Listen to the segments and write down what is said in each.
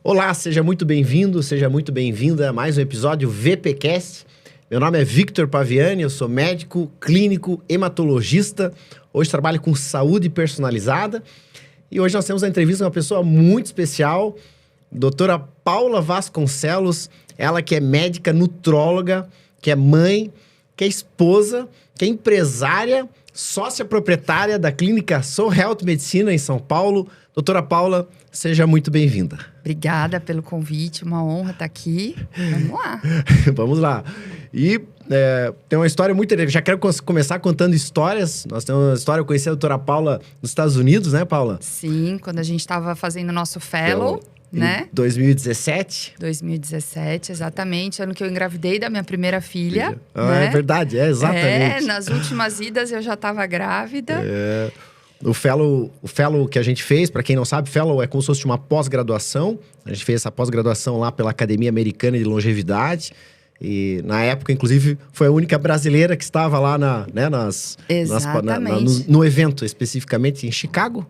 Olá, seja muito bem-vindo, seja muito bem-vinda a mais um episódio VPcast. Meu nome é Victor Paviani, eu sou médico, clínico, hematologista. Hoje trabalho com saúde personalizada. E hoje nós temos uma entrevista com uma pessoa muito especial, doutora Paula Vasconcelos. Ela que é médica nutróloga, que é mãe, que é esposa, que é empresária, sócia proprietária da clínica Soul Health Medicina em São Paulo. Doutora Paula, seja muito bem-vinda. Obrigada pelo convite, uma honra estar aqui. Vamos lá. Vamos lá. E tem uma história muito interessante. Já quero começar contando histórias. Nós temos uma história, eu conheci a doutora Paula nos Estados Unidos, né, Paula? Sim, quando a gente estava fazendo o nosso fellow, né? Em 2017. 2017, exatamente. Ano que eu engravidei da minha primeira filha. É verdade, exatamente. Nas últimas idas eu já estava grávida. O fellow que a gente fez, para quem não sabe, fellow é como se fosse uma pós-graduação. A gente fez essa pós-graduação lá pela Academia Americana de Longevidade. E na época, inclusive, foi a única brasileira que estava lá no evento, especificamente em Chicago.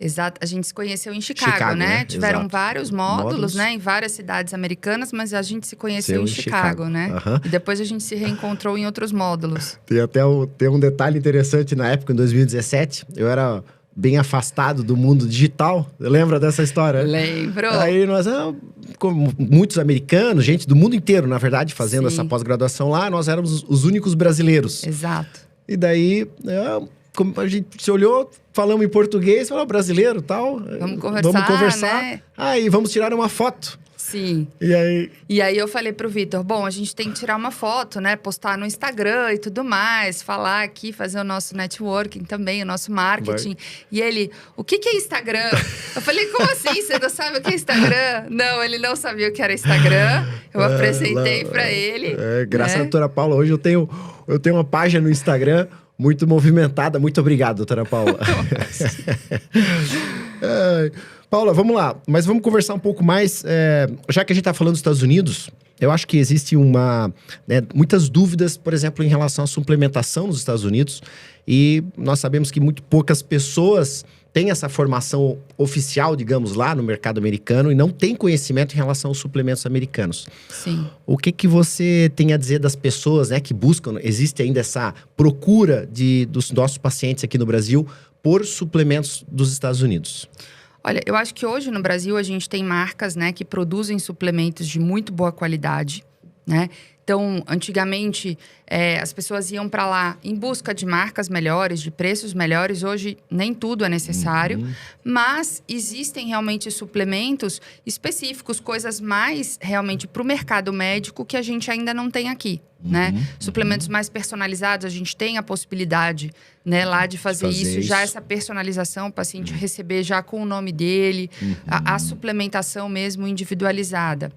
Exato, a gente se conheceu em Chicago, né? Tiveram vários módulos, né? Em várias cidades americanas, mas a gente se conheceu em Chicago, né? Uhum. E depois a gente se reencontrou em outros módulos. Tem um detalhe interessante na época, em 2017, eu era bem afastado do mundo digital. Lembra dessa história? Lembro. Aí nós, como muitos americanos, gente do mundo inteiro, na verdade, fazendo essa pós-graduação lá, nós éramos os únicos brasileiros. Exato. E daí, a gente se olhou, falamos em português, falou brasileiro e tal. Vamos conversar, né? E vamos tirar uma foto. Sim. E aí eu falei pro Vitor, bom, a gente tem que tirar uma foto, né? Postar no Instagram e tudo mais. Falar aqui, fazer o nosso networking também, o nosso marketing. E ele, o que é Instagram? Eu falei, como assim? Você não sabe o que é Instagram? Não, ele não sabia o que era Instagram. Eu apresentei pra ele. Graças à doutora Paula, hoje eu tenho uma página no Instagram muito movimentada. Muito obrigado, doutora Paula. Paula, vamos lá. Mas vamos conversar um pouco mais. Já que a gente está falando dos Estados Unidos, eu acho que existe muitas dúvidas, por exemplo, em relação à suplementação nos Estados Unidos. E nós sabemos que muito poucas pessoas têm essa formação oficial, digamos, lá no mercado americano e não têm conhecimento em relação aos suplementos americanos. Sim. O que você tem a dizer das pessoas, que buscam? Existe ainda essa procura dos nossos pacientes aqui no Brasil por suplementos dos Estados Unidos? Olha, eu acho que hoje no Brasil a gente tem marcas, né, que produzem suplementos de muito boa qualidade, né? Então, antigamente, as pessoas iam para lá em busca de marcas melhores, de preços melhores. Hoje, nem tudo é necessário. Mas existem realmente suplementos específicos, coisas mais realmente para o mercado médico que a gente ainda não tem aqui, né? Suplementos mais personalizados, a gente tem a possibilidade, né, lá de fazer isso. Já essa personalização, o paciente receber já com o nome dele. A suplementação mesmo individualizada.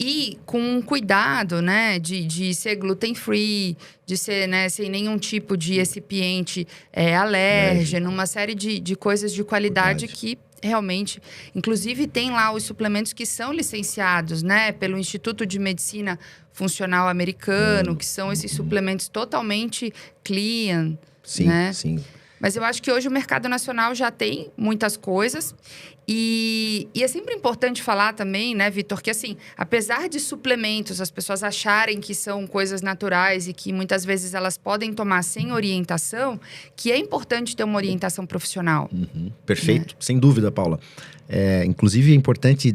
E com cuidado, né, de ser gluten-free, de ser, né, sem nenhum tipo de recipiente alérgeno, uma série de coisas de qualidade que realmente... Inclusive, tem lá os suplementos que são licenciados, né, pelo Instituto de Medicina Funcional Americano, que são esses suplementos totalmente clean, né? Sim. Mas eu acho que hoje o mercado nacional já tem muitas coisas. E é sempre importante falar também, né, Vitor, que assim, apesar de suplementos, as pessoas acharem que são coisas naturais e que muitas vezes elas podem tomar sem orientação, que é importante ter uma orientação profissional. Perfeito, sem dúvida, Paula. Inclusive, é importante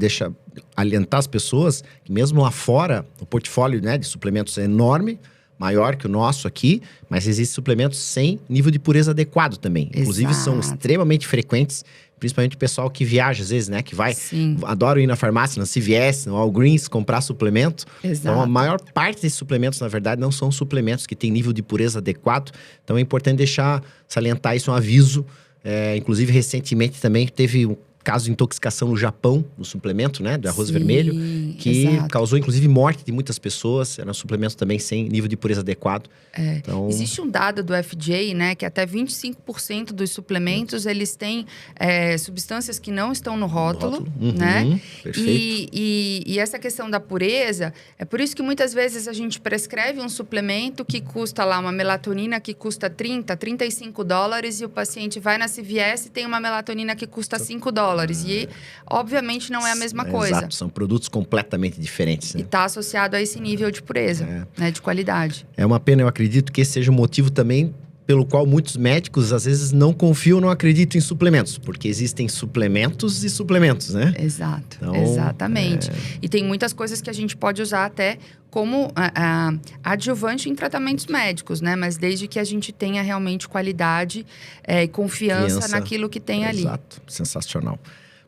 alientar as pessoas que mesmo lá fora, o portfólio, né, de suplementos é enorme, maior que o nosso aqui, mas existem suplementos sem nível de pureza adequado também. Inclusive, são extremamente frequentes, principalmente o pessoal que viaja, às vezes, né? Que vai, adora ir na farmácia, na CVS, no Walgreens, comprar suplemento. Então, a maior parte desses suplementos, na verdade, não são suplementos que têm nível de pureza adequado. Então, é importante salientar isso, um aviso. Inclusive, recentemente também teve um caso de intoxicação no Japão, no suplemento, né, do arroz vermelho, que causou, inclusive, morte de muitas pessoas. Era um suplemento também sem nível de pureza adequado. Então... Existe um dado do FDA, né, que até 25% dos suplementos, eles têm substâncias que não estão no rótulo, né? Perfeito. E essa questão da pureza, é por isso que muitas vezes a gente prescreve um suplemento que custa lá, uma melatonina que custa $35 e o paciente vai na CVS e tem uma melatonina que custa $5. dólares. E, obviamente, não é a mesma coisa. Exato, são produtos completamente diferentes. Né? E está associado a esse nível de pureza, né, de qualidade. É uma pena, eu acredito que esse seja um motivo também pelo qual muitos médicos, às vezes, não confiam, não acreditam em suplementos. Porque existem suplementos e suplementos, né? Exato, então, exatamente. E tem muitas coisas que a gente pode usar até como adjuvante em tratamentos médicos, né? Mas desde que a gente tenha realmente qualidade e confiança naquilo que tem ali. Exato, sensacional.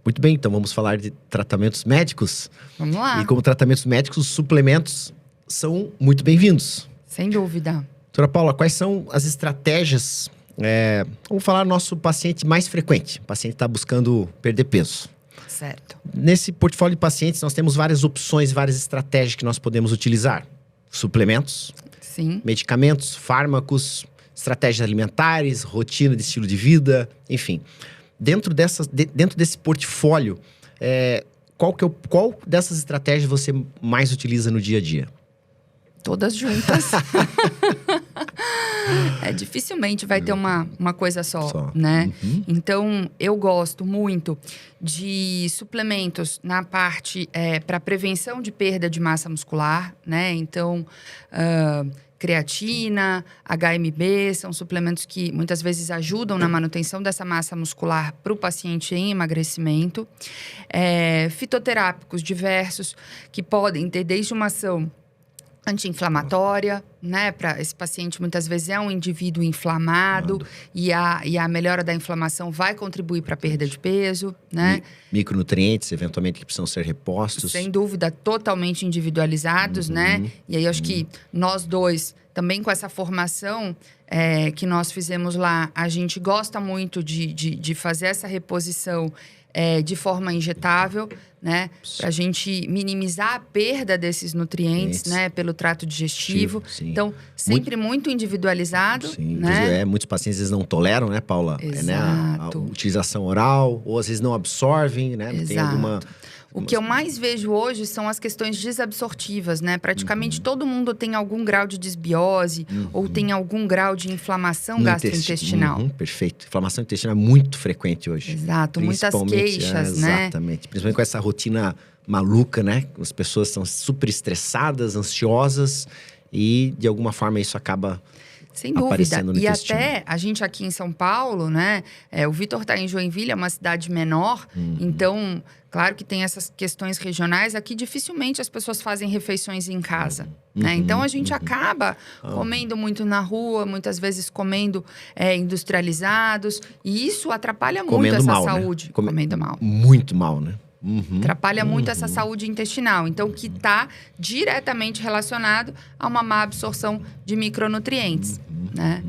Muito bem, então vamos falar de tratamentos médicos. Vamos lá. E como tratamentos médicos, os suplementos são muito bem-vindos. Sem dúvida. Doutora Paula, quais são as estratégias? Vamos falar do nosso paciente mais frequente. O paciente está buscando perder peso. Certo. Nesse portfólio de pacientes, nós temos várias opções, várias estratégias que nós podemos utilizar. Suplementos, sim, medicamentos, fármacos, estratégias alimentares, rotina de estilo de vida, enfim. Dentro desse portfólio, qual dessas estratégias você mais utiliza no dia a dia? Todas juntas. Dificilmente vai ter uma coisa só, né? Uhum. Então, eu gosto muito de suplementos na parte para prevenção de perda de massa muscular, né? Então, creatina, HMB, são suplementos que muitas vezes ajudam na manutenção dessa massa muscular para o paciente em emagrecimento. Fitoterápicos diversos, que podem ter desde uma ação anti-inflamatória, né? Para esse paciente, muitas vezes, é um indivíduo inflamado e a melhora da inflamação vai contribuir para a perda de peso, né? Micronutrientes, eventualmente, que precisam ser repostos. Sem dúvida, totalmente individualizados, né? E aí, acho que nós dois, também com essa formação que nós fizemos lá, a gente gosta muito de fazer essa reposição de forma injetável, né? Para a gente minimizar a perda desses nutrientes, né? Pelo trato digestivo. Sim. Então, sempre muito individualizado, sim. né? Muitos pacientes às vezes não toleram, né, Paula? Exato. A utilização oral, ou às vezes não absorvem, né? Exato. Tem alguma... O que eu mais vejo hoje são as questões desabsortivas, né? Praticamente todo mundo tem algum grau de desbiose ou tem algum grau de inflamação gastrointestinal. Perfeito. Inflamação intestinal é muito frequente hoje. Exato, muitas queixas, né? Exatamente. Principalmente com essa rotina maluca, né? As pessoas são super estressadas, ansiosas e, de alguma forma, isso acaba... Sem dúvida. No e intestino. até a gente aqui em São Paulo, né? O Vitor está em Joinville, é uma cidade menor. Então, claro que tem essas questões regionais. Aqui, dificilmente as pessoas fazem refeições em casa, né? Então, a gente acaba comendo muito na rua, muitas vezes comendo industrializados. E isso atrapalha muito essa saúde. Né? Comendo mal. Muito mal, né? Atrapalha muito essa saúde intestinal. Então, que está diretamente relacionado a uma má absorção de micronutrientes, né?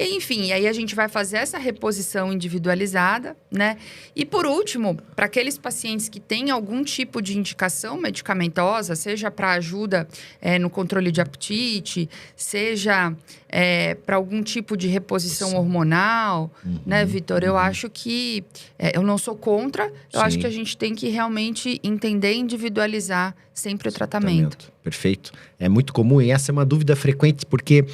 E, enfim, aí a gente vai fazer essa reposição individualizada, né? E, por último, para aqueles pacientes que têm algum tipo de indicação medicamentosa, seja para ajuda no controle de apetite, seja para algum tipo de reposição hormonal, né, Vitor? Eu acho que... eu não sou contra, eu acho que a gente tem que realmente entender e individualizar sempre o tratamento. Perfeito. É muito comum e essa é uma dúvida frequente, porque...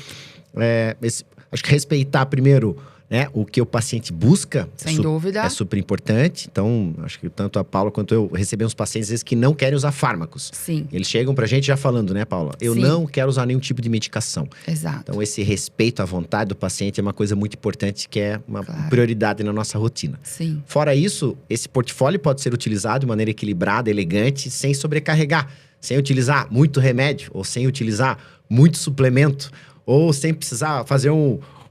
acho que respeitar primeiro, né, o que o paciente busca. Sem dúvida. É super importante. Então, acho que tanto a Paula quanto eu recebemos pacientes, às vezes, que não querem usar fármacos. Sim. Eles chegam pra gente já falando, né, Paula? Eu não quero usar nenhum tipo de medicação. Exato. Então, esse respeito à vontade do paciente é uma coisa muito importante, que é uma prioridade na nossa rotina. Sim. Fora isso, esse portfólio pode ser utilizado de maneira equilibrada, elegante, sem sobrecarregar. Sem utilizar muito remédio, ou sem utilizar muito suplemento, ou sem precisar fazer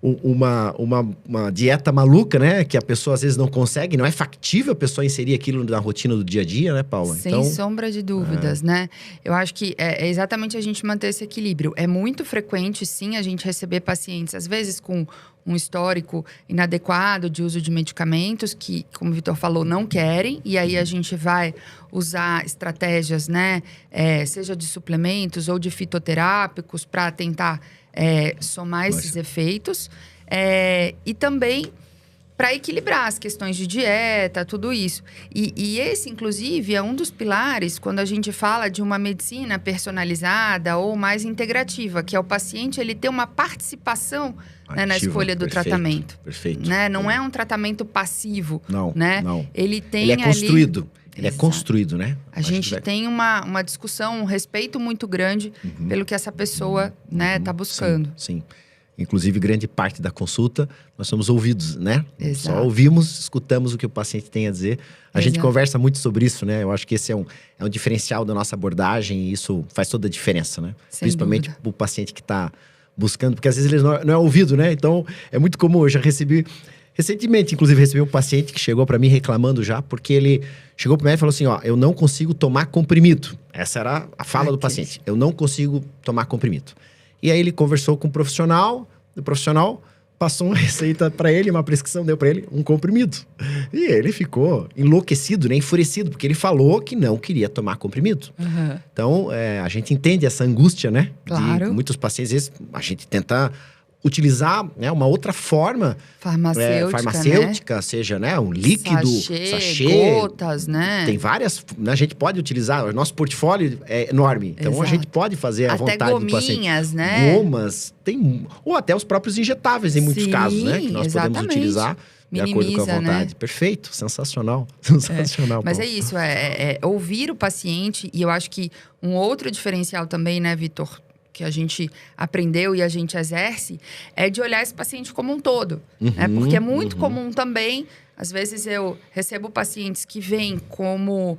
uma dieta maluca, né? Que a pessoa às vezes não consegue, não é factível a pessoa inserir aquilo na rotina do dia a dia, né, Paula? Sem sombra de dúvidas, né? Eu acho que é exatamente a gente manter esse equilíbrio. É muito frequente, sim, a gente receber pacientes, às vezes com um histórico inadequado de uso de medicamentos que, como o Vitor falou, não querem. E aí a gente vai usar estratégias, né? Seja de suplementos ou de fitoterápicos para tentar somar esses efeitos. E também para equilibrar as questões de dieta, tudo isso. E esse, inclusive, é um dos pilares quando a gente fala de uma medicina personalizada ou mais integrativa, que é o paciente ele ter uma participação né, na escolha do tratamento. Perfeito. Né? Não é um tratamento passivo. Não, né? não. Ele tem ele é construído. Ali... Ele é construído, né? A gente tem uma discussão, um respeito muito grande pelo que essa pessoa né, tá buscando. Sim. Inclusive, grande parte da consulta, nós somos ouvidos, né? Exato. Só ouvimos, escutamos o que o paciente tem a dizer. A gente conversa muito sobre isso, né? Eu acho que esse é um diferencial da nossa abordagem e isso faz toda a diferença, né? Sem Principalmente dúvida. o paciente que está buscando, porque às vezes ele não é ouvido, né? Então, é muito comum. Eu já recebi... Recentemente, inclusive, recebi um paciente que chegou para mim reclamando já, porque ele chegou para mim e falou assim, ó, eu não consigo tomar comprimido. Essa era a fala do paciente. Eu não consigo tomar comprimido. E aí ele conversou com o profissional passou uma receita para ele, uma prescrição, deu para ele um comprimido. E ele ficou enlouquecido, né, enfurecido, porque ele falou que não queria tomar comprimido. Então, a gente entende essa angústia, né? Claro. De muitos pacientes, às vezes, a gente tenta utilizar né, uma outra forma farmacêutica, né? Seja né, um líquido, sachê, gotas, né? Tem várias, a gente pode utilizar, o nosso portfólio é enorme, então Exato. A gente pode fazer à até vontade do paciente. Gominhas, né? Gomas, ou até os próprios injetáveis em muitos casos, né? Que nós podemos utilizar de acordo com a vontade. Né? Perfeito, sensacional, sensacional. Mas é isso, ouvir o paciente, e eu acho que um outro diferencial também, né, Vitor? Que a gente aprendeu e a gente exerce, é de olhar esse paciente como um todo. Né? Porque é muito comum também, às vezes eu recebo pacientes que vêm como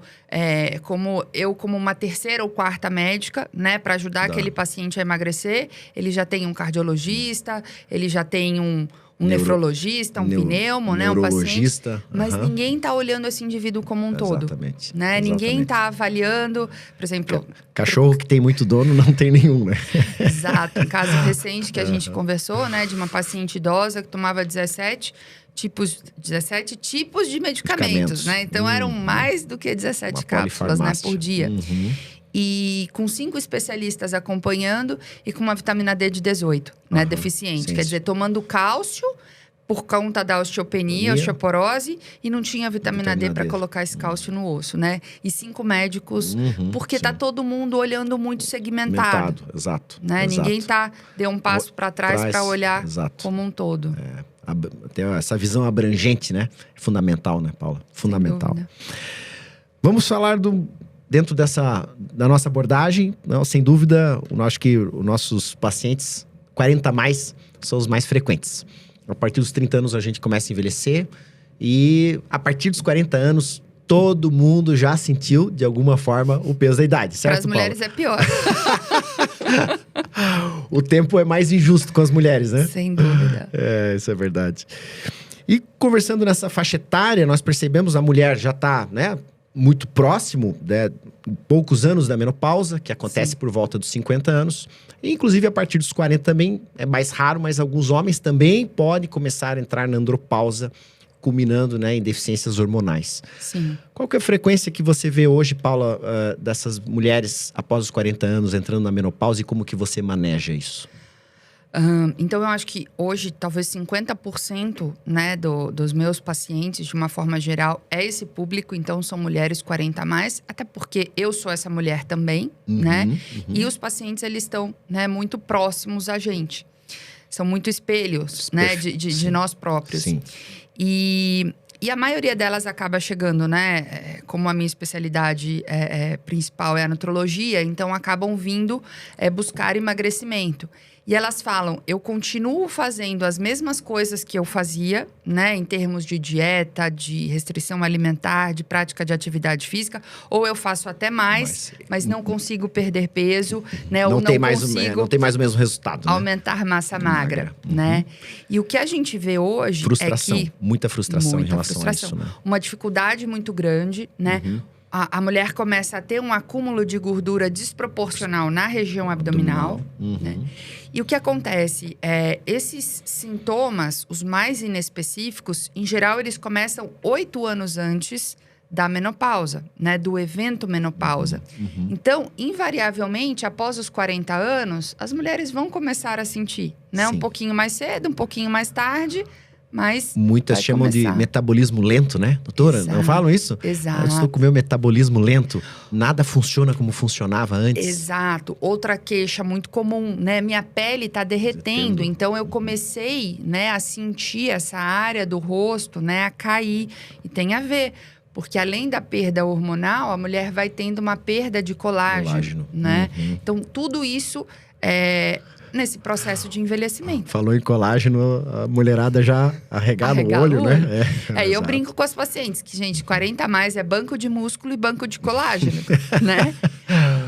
uma terceira ou quarta médica, né? Para ajudar aquele paciente a emagrecer. Ele já tem um cardiologista, ele já tem um nefrologista, um pneumo, né? Um paciente. Mas ninguém tá olhando esse indivíduo como um todo. Exatamente. Né? Ninguém tá avaliando, por exemplo... Cachorro que tem muito dono não tem nenhum, né? Exato. Um caso recente que a gente conversou, né? De uma paciente idosa que tomava 17 tipos de medicamentos, né? Então, eram mais do que 17 cápsulas, né? Por dia. E com 5 especialistas acompanhando e com uma vitamina D de 18, né? Deficiente. Quer dizer, tomando cálcio por conta da osteopenia, osteoporose, e não tinha vitamina D para colocar esse cálcio no osso, né? E 5 médicos, porque tá todo mundo olhando muito segmentado. Exato. Né? Ninguém deu um passo para trás para olhar como um todo. Ter essa visão abrangente, né? É fundamental, né, Paula? Fundamental. Vamos falar dentro da nossa abordagem, não, sem dúvida, acho que os nossos pacientes 40 a mais são os mais frequentes. A partir dos 30 anos a gente começa a envelhecer e a partir dos 40 anos todo mundo já sentiu, de alguma forma, o peso da idade, certo, Para as mulheres Paula? é pior. O tempo é mais injusto com as mulheres, né? Sem dúvida. Isso é verdade. E conversando nessa faixa etária, nós percebemos a mulher já está, né, muito próximo, né, poucos anos da menopausa, que acontece por volta dos 50 anos. E, inclusive, a partir dos 40 também é mais raro, mas alguns homens também podem começar a entrar na andropausa, culminando, né, em deficiências hormonais. Sim. Qual que é a frequência que você vê hoje, Paula, dessas mulheres após os 40 anos entrando na menopausa e como que você maneja isso? Então, eu acho que hoje, talvez 50%, né, dos meus pacientes, de uma forma geral, é esse público. Então, são mulheres 40 a mais. Até porque eu sou essa mulher também, né? E os pacientes, eles estão, né, muito próximos a gente. São muito espelhos, né, de nós próprios. Sim. E a maioria delas acaba chegando, né? Como a minha especialidade principal é a nutrologia, então acabam vindo buscar emagrecimento. E elas falam, eu continuo fazendo as mesmas coisas que eu fazia, né? Em termos de dieta, de restrição alimentar, de prática de atividade física. Ou eu faço até mais, mas não consigo perder peso, né? Ou não consigo não tem mais o mesmo resultado, né? Aumentar massa magra, né? E o que a gente vê hoje é que... Muita frustração em relação a isso, né? Uma dificuldade muito grande, né? A mulher começa a ter um acúmulo de gordura desproporcional na região abdominal. Né? E o que acontece? Esses sintomas, os mais inespecíficos, em geral, eles começam 8 anos antes da menopausa, né? Do evento menopausa. Então, invariavelmente, após os 40 anos, as mulheres vão começar a sentir, né? Um pouquinho mais cedo, um pouquinho mais tarde, mas muitas vai chamam começar. de metabolismo lento, né, doutora? Não falam isso? Exato. Eu estou com o meu metabolismo lento, nada funciona como funcionava antes. Exato. Outra queixa muito comum, né? Minha pele tá derretendo, então eu comecei, né, a sentir essa área do rosto, né, a cair. E tem a ver, porque além da perda hormonal, a mulher vai tendo uma perda de colágeno. Né? Então, tudo isso nesse processo de envelhecimento. Falou em colágeno, a mulherada já arregala o olho, né? Eu exato. brinco com as pacientes que, gente, 40 a mais é banco de músculo e banco de colágeno, né?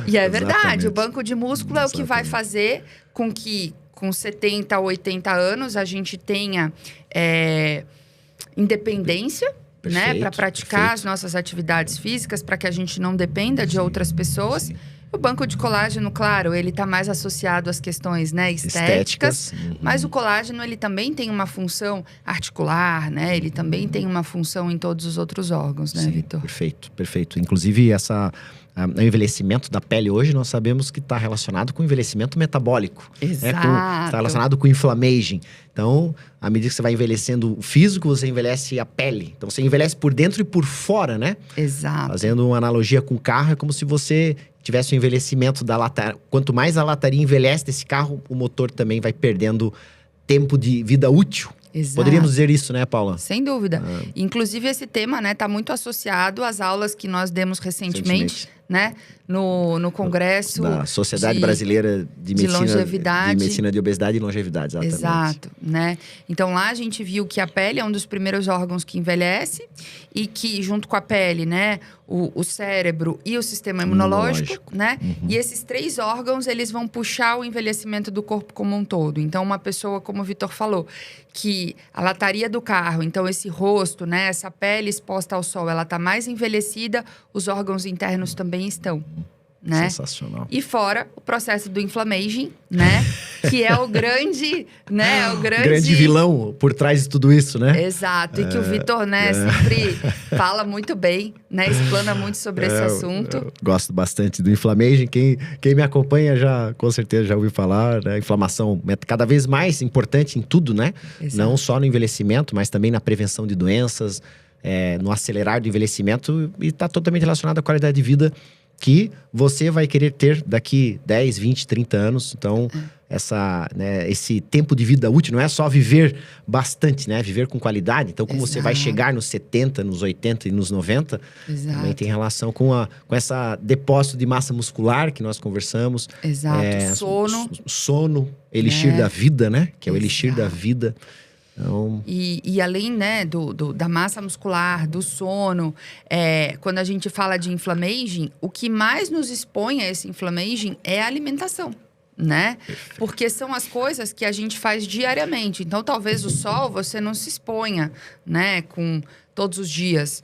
E é verdade, o banco de músculo é o que vai fazer com que, com 70 ou 80 anos, a gente tenha independência, né? Para praticar as nossas atividades físicas, para que a gente não dependa de outras pessoas. Sim. O banco de colágeno, claro, ele está mais associado às questões, né, estéticas. Mas o colágeno, ele também tem uma função articular, né? Ele também tem uma função em todos os outros órgãos, né, Vitor? Perfeito, perfeito. Inclusive, o envelhecimento da pele hoje, nós sabemos que está relacionado com o envelhecimento metabólico. Exato. Está relacionado com inflammation. Então, à medida que você vai envelhecendo o físico, você envelhece a pele. Então, você envelhece por dentro e por fora, né? Exato. Fazendo uma analogia com o carro, é como se você tivesse o envelhecimento da lataria. Quanto mais a lataria envelhece desse carro, o motor também vai perdendo tempo de vida útil. Exato. Poderíamos dizer isso, né, Paula? Sem dúvida. Inclusive, esse tema, né, tá muito associado às aulas que nós demos recentemente. Né? No congresso da Sociedade Brasileira de Medicina de Obesidade e Longevidade, exatamente. Exato, né? Então lá a gente viu que a pele é um dos primeiros órgãos que envelhece e que junto com a pele, né, o cérebro e o sistema imunológico, né? E esses 3 órgãos, eles vão puxar o envelhecimento do corpo como um todo. Então uma pessoa, como o Vitor falou, que a lataria do carro, então esse rosto, né, essa pele exposta ao sol, ela tá mais envelhecida, os órgãos internos também estão, né? Sensacional. E fora o processo do inflammation, né? Que é o grande, né? O grande vilão por trás de tudo isso, né? Exato. E que o Vitor, né, sempre fala muito bem, né? Explana muito sobre esse assunto. Eu gosto bastante do inflammation. Quem me acompanha já, com certeza, já ouviu falar, né? A inflamação é cada vez mais importante em tudo, né? Exato. Não só no envelhecimento, mas também na prevenção de doenças, no acelerar do envelhecimento, e está totalmente relacionado à qualidade de vida que você vai querer ter daqui 10, 20, 30 anos. Então, esse tempo de vida útil não é só viver bastante, né? Viver com qualidade. Então, como você vai chegar nos 70, nos 80 e nos 90, também tem relação com essa depósito de massa muscular que nós conversamos. Exato. Sono, elixir da vida, né? Que é o elixir da vida. Então... E além, né, da massa muscular, do sono, quando a gente fala de inflammation, o que mais nos expõe a esse inflammation é a alimentação, né? Porque são as coisas que a gente faz diariamente. Então, talvez o sol você não se exponha, né, com todos os dias.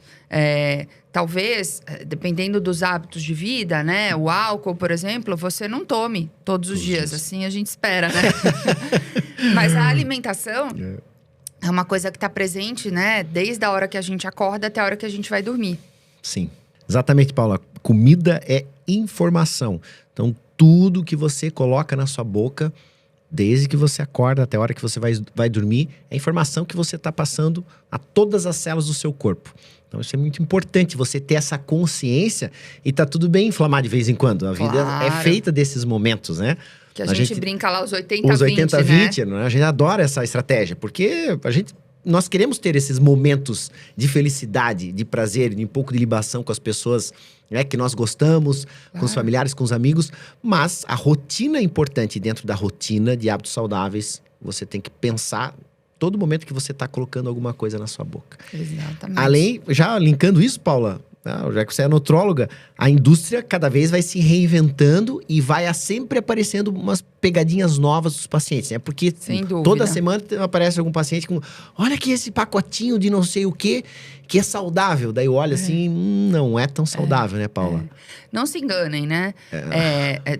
Talvez, dependendo dos hábitos de vida, né, o álcool, por exemplo, você não tome todos os dias. Assim a gente espera, né? Mas a alimentação... É uma coisa que está presente, né? Desde a hora que a gente acorda até a hora que a gente vai dormir. Sim. Exatamente, Paula. Comida é informação. Então, tudo que você coloca na sua boca, desde que você acorda até a hora que você vai dormir, é informação que você está passando a todas as células do seu corpo. Então, isso é muito importante, você ter essa consciência e tá tudo bem inflamar de vez em quando. A vida é feita desses momentos, né? Que a gente brinca lá os 80-20, os 80-20, né? A gente adora essa estratégia, porque nós queremos ter esses momentos de felicidade, de prazer, de um pouco de libação com as pessoas, né, que nós gostamos, com os familiares, com os amigos. Mas a rotina é importante. Dentro da rotina de hábitos saudáveis, você tem que pensar todo momento que você está colocando alguma coisa na sua boca. Exatamente. Além, já linkando isso, Paula... já que você é nutróloga, a indústria cada vez vai se reinventando e vai sempre aparecendo umas pegadinhas novas dos pacientes, né? Porque toda semana aparece algum paciente com... Olha aqui esse pacotinho de não sei o quê, que é saudável. Daí eu olho assim, não é tão saudável, né, Paula? Não se enganem, né?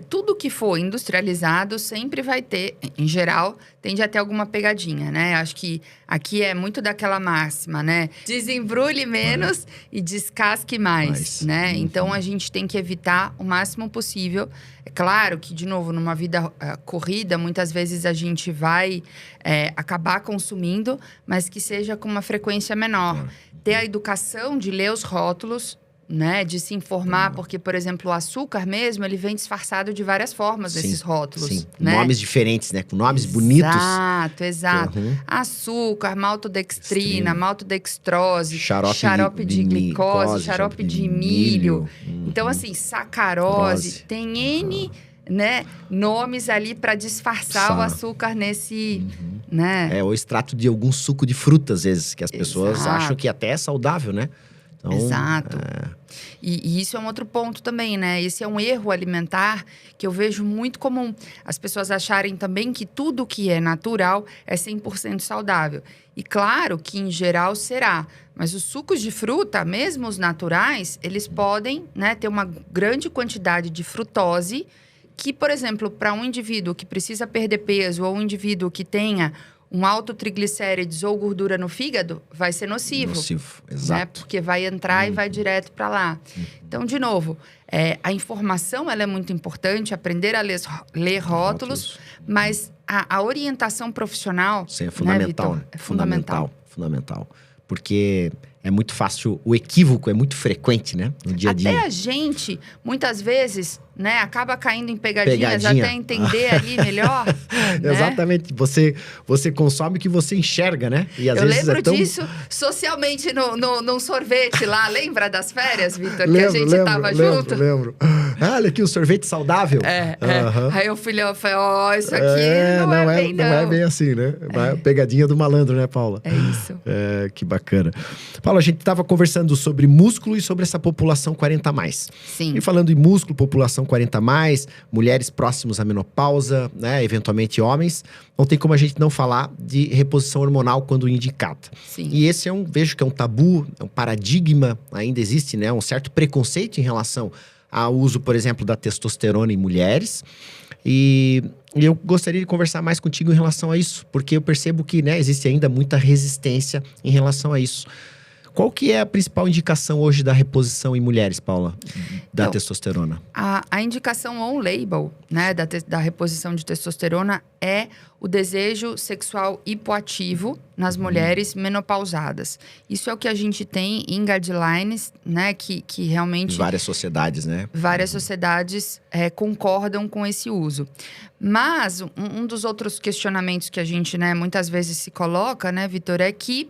Tudo que for industrializado sempre vai ter, em geral, tende a ter alguma pegadinha, né? Acho que aqui é muito daquela máxima, né? Desembrulhe menos e descasque mais, né? Então, a gente tem que evitar o máximo possível. É claro que, de novo, numa vida corrida, muitas vezes a gente vai acabar consumindo, mas que seja com uma frequência menor. Ter a educação de ler os rótulos, né, de se informar, porque, por exemplo, o açúcar mesmo, ele vem disfarçado de várias formas nesses rótulos. Sim, né? Nomes diferentes, né? Com nomes bonitos. Exato. Açúcar, maltodextrina, maltodextrose, xarope de glicose, xarope de milho. Então, assim, sacarose. Tem N, né, nomes ali para disfarçar o açúcar nesse... né? Ou extrato de algum suco de fruta, às vezes, que as pessoas acham que até é saudável, né? Então, exato. E isso é um outro ponto também, né? Esse é um erro alimentar que eu vejo muito comum. As pessoas acharem também que tudo que é natural é 100% saudável. E claro que, em geral, será. Mas os sucos de fruta, mesmo os naturais, eles podem, né, ter uma grande quantidade de frutose que, por exemplo, para um indivíduo que precisa perder peso ou um indivíduo que tenha um alto triglicérides ou gordura no fígado, vai ser nocivo. Exato. Né? Porque vai entrar e vai direto para lá. Então, de novo, a informação ela é muito importante, aprender a ler rótulos, mas a orientação profissional... Sim, é fundamental. Né, Vitor? É fundamental. Fundamental. Porque é muito fácil, o equívoco é muito frequente, né? No dia a dia. Até a gente, muitas vezes, né, acaba caindo em pegadinhas até entender ali melhor. Né? Exatamente. Você consome o que você enxerga, né? E às vezes lembro disso socialmente num sorvete lá. Lembra das férias, Vitor? Que a gente tava junto? Lembro. Olha aqui, o sorvete saudável. Aí o filhão falou, isso aqui não é bem, não. Não é bem assim, né? Pegadinha do malandro, né, Paula? É isso. Que bacana. Paula, a gente estava conversando sobre músculo e sobre essa população 40+. Sim. E falando em músculo, população 40+, mulheres próximas à menopausa, né, eventualmente homens, não tem como a gente não falar de reposição hormonal quando indicada. Sim. E esse vejo que é um tabu, é um paradigma, ainda existe, né, um certo preconceito em relação ao uso, por exemplo, da testosterona em mulheres. E eu gostaria de conversar mais contigo em relação a isso, porque eu percebo que, né, existe ainda muita resistência em relação a isso. Qual que é a principal indicação hoje da reposição em mulheres, Paula, da testosterona? A indicação on-label, né, da reposição de testosterona é o desejo sexual hipoativo nas mulheres menopausadas. Isso é o que a gente tem em guidelines, né, que realmente... Várias sociedades, né? Várias sociedades concordam com esse uso. Mas um dos outros questionamentos que a gente, né, muitas vezes se coloca, né, Vitor, é que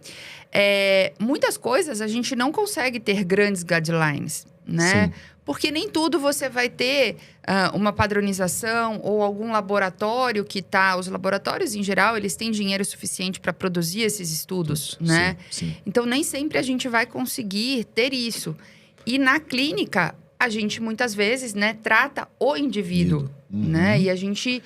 muitas coisas a gente não consegue ter grandes guidelines, né? Sim. Porque nem tudo você vai ter uma padronização ou algum laboratório que tá... Os laboratórios, em geral, eles têm dinheiro suficiente para produzir esses estudos, né? Sim. Então, nem sempre a gente vai conseguir ter isso. E na clínica, a gente muitas vezes, né, trata o indivíduo, né? E a gente,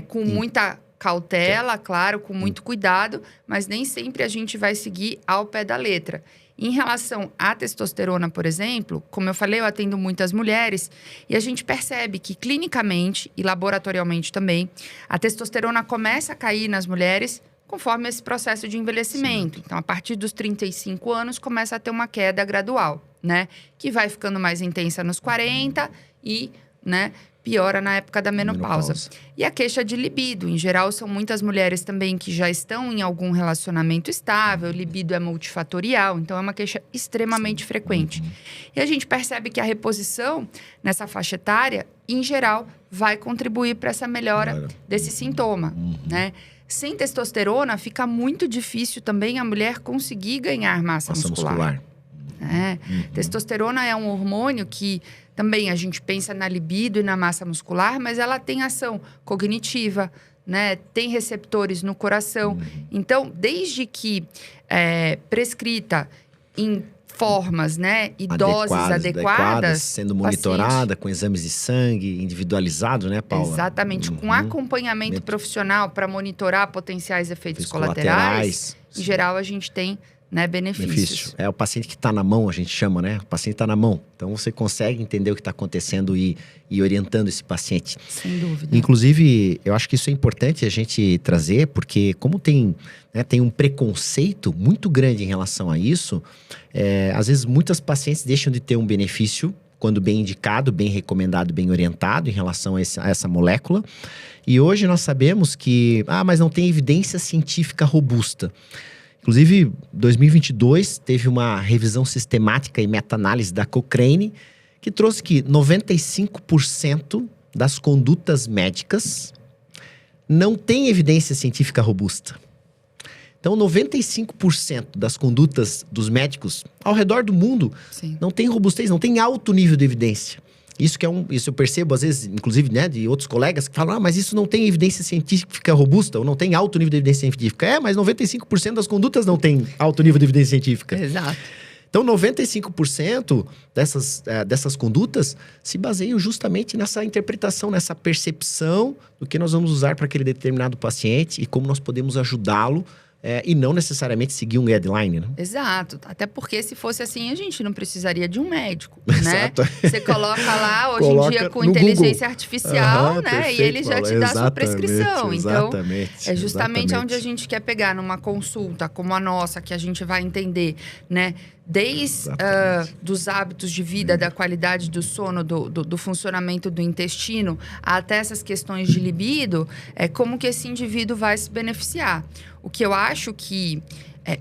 com muita cautela, claro, com muito cuidado, mas nem sempre a gente vai seguir ao pé da letra. Em relação à testosterona, por exemplo, como eu falei, eu atendo muitas mulheres e a gente percebe que clinicamente e laboratorialmente também, a testosterona começa a cair nas mulheres conforme esse processo de envelhecimento. Sim. Então, a partir dos 35 anos, começa a ter uma queda gradual, né? Que vai ficando mais intensa nos 40 e, né, piora na época da menopausa. E a queixa de libido. Em geral, são muitas mulheres também que já estão em algum relacionamento estável, libido é multifatorial, então é uma queixa extremamente frequente. E a gente percebe que a reposição nessa faixa etária, em geral, vai contribuir para essa melhora desse sintoma, né? Sem testosterona, fica muito difícil também a mulher conseguir ganhar massa muscular. Testosterona é um hormônio que também a gente pensa na libido e na massa muscular, mas ela tem ação cognitiva, né? Tem receptores no coração. Então, desde que prescrita em formas, né, e doses adequadas, sendo monitorada com exames de sangue individualizado, né, Paula? Exatamente, com acompanhamento profissional para monitorar potenciais efeitos colaterais. Em geral, a gente tem, né, benefícios. É o paciente que está na mão, a gente chama, né? O paciente está na mão. Então, você consegue entender o que está acontecendo e orientando esse paciente. Sem dúvida. Inclusive, eu acho que isso é importante a gente trazer, porque como tem um preconceito muito grande em relação a isso, às vezes muitas pacientes deixam de ter um benefício quando bem indicado, bem recomendado, bem orientado em relação a essa molécula. E hoje nós sabemos que, mas não tem evidência científica robusta. Inclusive, 2022 teve uma revisão sistemática e meta-análise da Cochrane que trouxe que 95% das condutas médicas não tem evidência científica robusta. Então, 95% das condutas dos médicos ao redor do mundo não tem robustez, não tem alto nível de evidência. Isso eu percebo, às vezes, inclusive, né, de outros colegas que falam, mas isso não tem evidência científica robusta, ou não tem alto nível de evidência científica. Mas 95% das condutas não tem alto nível de evidência científica. Exato. Então, 95% dessas condutas se baseiam justamente nessa interpretação, nessa percepção do que nós vamos usar para aquele determinado paciente e como nós podemos ajudá-lo. E não necessariamente seguir um guideline, né? Exato. Até porque se fosse assim, a gente não precisaria de um médico, Exato. né? Você coloca lá, hoje em dia, com inteligência artificial, né? Perfeito, e ele já te dá a sua prescrição. Então, é justamente onde a gente quer pegar numa consulta como a nossa, que a gente vai entender, né? Desde dos hábitos de vida, da qualidade do sono, do funcionamento do intestino, até essas questões de libido, como que esse indivíduo vai se beneficiar. O que eu acho que,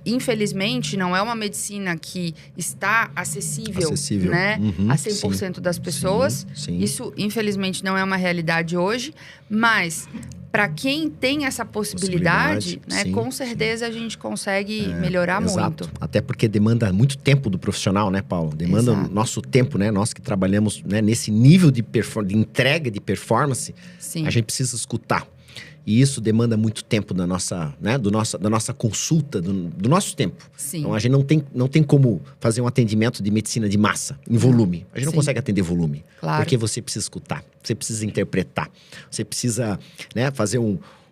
infelizmente, não é uma medicina que está acessível. Né, a 100% das pessoas. Sim. Isso, infelizmente, não é uma realidade hoje, mas para quem tem essa possibilidade, né, com certeza a gente consegue melhorar muito. Até porque demanda muito tempo do profissional, né, Paulo? Demanda o nosso tempo, né? Nós que trabalhamos, né, nesse nível de entrega de performance, a gente precisa escutar. E isso demanda muito tempo da nossa, né, da nossa consulta, do nosso tempo. Sim. Então, a gente não tem como fazer um atendimento de medicina de massa, em volume. A gente não consegue atender volume. Claro. Porque você precisa escutar, você precisa interpretar. Você precisa, né, fazer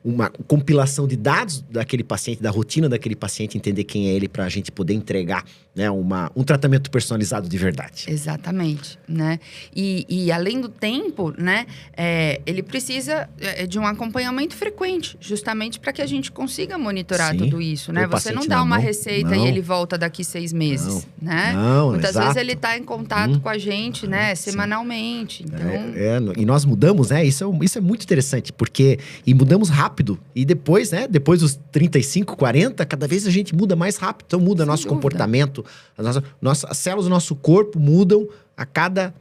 uma compilação de dados daquele paciente, da rotina daquele paciente, entender quem é ele para a gente poder entregar, né, um tratamento personalizado de verdade. Exatamente, né? E além do tempo, né, ele precisa de um acompanhamento frequente, justamente para que a gente consiga monitorar tudo isso, né? Você não dá uma receita e ele volta daqui 6 meses, né? Muitas vezes ele está em contato com a gente, né, semanalmente. Então... E nós mudamos, né? Isso é muito interessante, porque mudamos rápido. E depois, né? Depois dos 35, 40, cada vez a gente muda mais rápido. Então muda nosso comportamento. As células do nosso corpo mudam a cada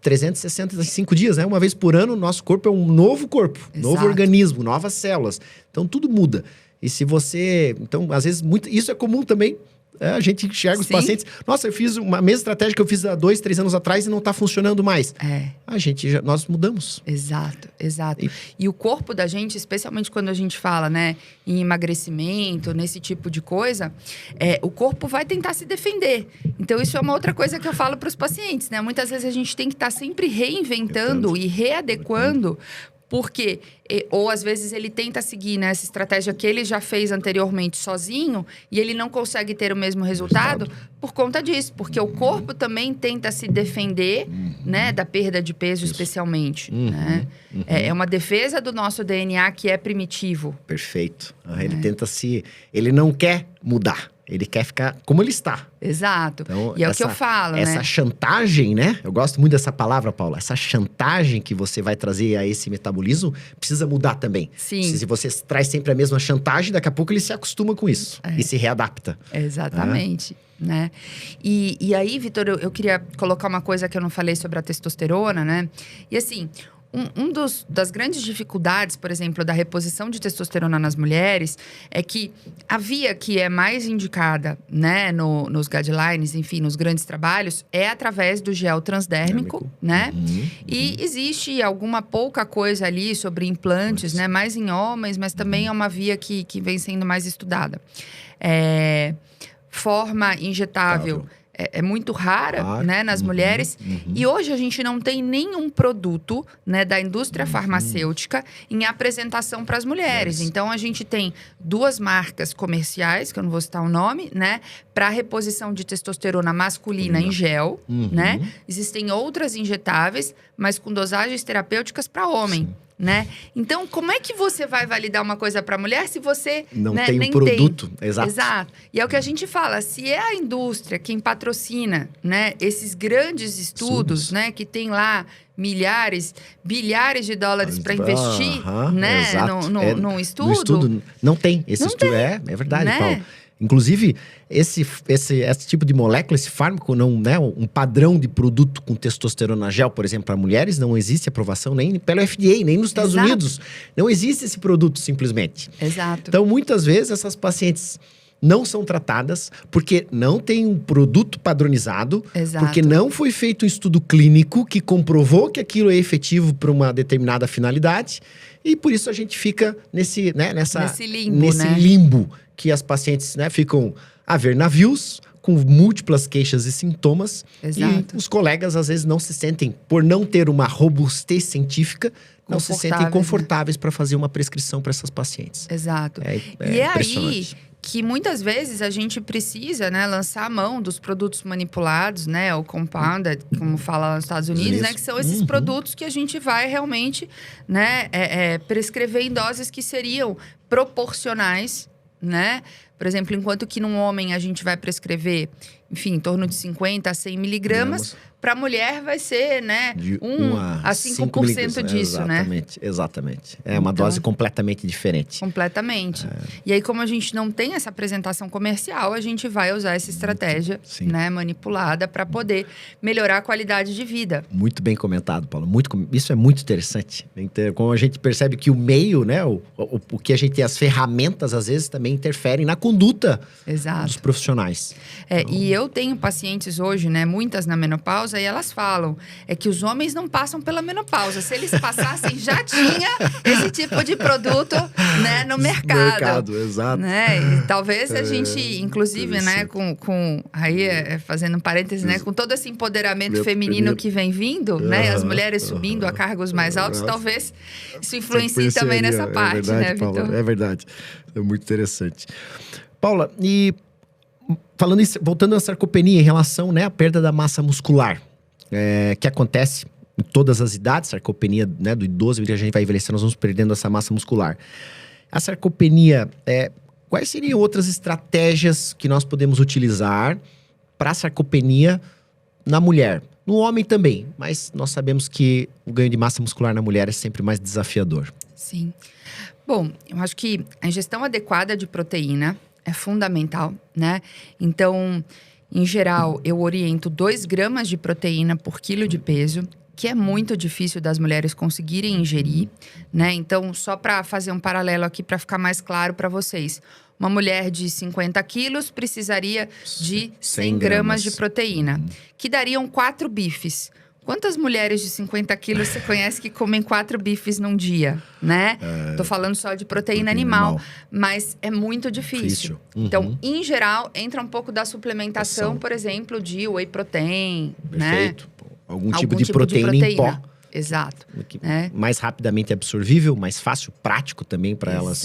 365 dias, né? Uma vez por ano, nosso corpo é um novo corpo. Novo organismo, novas células. Então tudo muda. E se você... Então, às vezes, isso é comum também. A gente enxerga os pacientes. Nossa, eu fiz uma mesma estratégia que eu fiz há 2, 3 anos atrás e não está funcionando mais. Nós mudamos. Exato. E o corpo da gente, especialmente quando a gente fala, né, em emagrecimento, nesse tipo de coisa, o corpo vai tentar se defender. Então, isso é uma outra coisa que eu falo para os pacientes, né? Muitas vezes a gente tem que estar sempre reinventando e readequando. Porque, ou às vezes ele tenta seguir, né, essa estratégia que ele já fez anteriormente sozinho e ele não consegue ter o mesmo resultado por conta disso. Porque o corpo também tenta se defender, né, da perda de peso especialmente. Né? É uma defesa do nosso DNA que é primitivo. Perfeito. Ele tenta ele não quer mudar. Ele quer ficar como ele está. Exato. Então, e é o que eu falo, né? Essa chantagem, né? Eu gosto muito dessa palavra, Paula. Essa chantagem que você vai trazer a esse metabolismo precisa mudar também. Sim. Se você traz sempre a mesma chantagem, daqui a pouco ele se acostuma com isso. E se readapta. Exatamente. Né? E aí, Vitor, eu queria colocar uma coisa que eu não falei sobre a testosterona, né? E assim... das grandes dificuldades, por exemplo, da reposição de testosterona nas mulheres é que a via que é mais indicada, né, nos guidelines, enfim, nos grandes trabalhos, é através do gel transdérmico, né? E existe alguma pouca coisa ali sobre implantes, né, mais em homens, mas também é uma via que vem sendo mais estudada. Forma injetável. É muito rara, né, nas mulheres. E hoje a gente não tem nenhum produto, né, da indústria farmacêutica em apresentação para as mulheres. Então, a gente tem 2 marcas comerciais, que eu não vou citar o nome, né, para reposição de testosterona masculina em gel, né? Existem outras injetáveis, mas com dosagens terapêuticas para homem. né? Então, como é que você vai validar uma coisa para a mulher se você Não né, tem nem um produto. Exato. Exato. E é o que a gente fala, se é a indústria quem patrocina, né, esses grandes estudos, né, que tem lá milhares, bilhares de dólares para investir, né, exato. num estudo. No estudo não tem. Esse Não estudo tem, é verdade, né? Paulo. Inclusive, esse tipo de molécula, esse fármaco, não, né, um padrão de produto com testosterona gel, por exemplo, para mulheres, não existe aprovação nem pelo FDA, nem nos Estados Exato. Unidos. Não existe esse produto, simplesmente. Exato. Então, muitas vezes, essas pacientes não são tratadas porque não tem um produto padronizado, Exato. porque não foi feito um estudo clínico que comprovou que aquilo é efetivo para uma determinada finalidade. E por isso a gente fica nesse limbo que as pacientes, né, ficam a ver navios com múltiplas queixas e sintomas. Exato. E os colegas às vezes não se sentem, por não ter uma robustez científica, não se sentem confortáveis, né, para fazer uma prescrição para essas pacientes. Exato. E é aí que muitas vezes a gente precisa, né, lançar a mão dos produtos manipulados, né, ou compounded, como fala lá nos Estados Unidos, né, que são esses produtos que a gente vai realmente, né, prescrever em doses que seriam proporcionais, né? Por exemplo, enquanto que num homem a gente vai prescrever, enfim, em torno de 50 a 100 miligramas, para a mulher vai ser, né, de 1 a 5% disso, exatamente, né? Exatamente. É uma dose completamente diferente. Completamente. E aí, como a gente não tem essa apresentação comercial, a gente vai usar essa estratégia, né, manipulada para poder melhorar a qualidade de vida. Muito bem comentado, Paulo. Isso é muito interessante. Como a gente percebe que o meio, né, o que a gente tem, as ferramentas, às vezes, também interferem na conduta dos profissionais. E eu tenho pacientes hoje, né, muitas na menopausa, e elas falam que os homens não passam pela menopausa. Se eles passassem, já tinha esse tipo de produto, né, no mercado. Exato. Né? E talvez a gente, inclusive, né, fazendo um parênteses, né, com todo esse empoderamento feminino que vem vindo, né, as mulheres subindo a cargos mais altos, talvez isso influencie também nessa parte, verdade, né, Vitor? Paula, é verdade. É muito interessante. Paula, e falando isso, voltando à sarcopenia em relação, né, à perda da massa muscular, que acontece em todas as idades, sarcopenia, né, do idoso, que a gente vai envelhecendo, nós vamos perdendo essa massa muscular. A sarcopenia, quais seriam outras estratégias que nós podemos utilizar para a sarcopenia na mulher? No homem também, mas nós sabemos que o ganho de massa muscular na mulher é sempre mais desafiador. Sim. Bom, eu acho que a ingestão adequada de proteína é fundamental, né? Então, em geral, eu oriento 2 gramas de proteína por quilo de peso, que é muito difícil das mulheres conseguirem ingerir, né? Então, só para fazer um paralelo aqui, para ficar mais claro para vocês. Uma mulher de 50 quilos precisaria de 100 gramas de proteína, que dariam 4 bifes. Quantas mulheres de 50 quilos você conhece que comem 4 bifes num dia, né? Tô falando só de proteína animal, mas é muito difícil. Então, em geral, entra um pouco da suplementação, por exemplo, de whey protein, Perfeito. né? Algum tipo de proteína em pó. Exato. Mais rapidamente absorvível, mais fácil, prático também para elas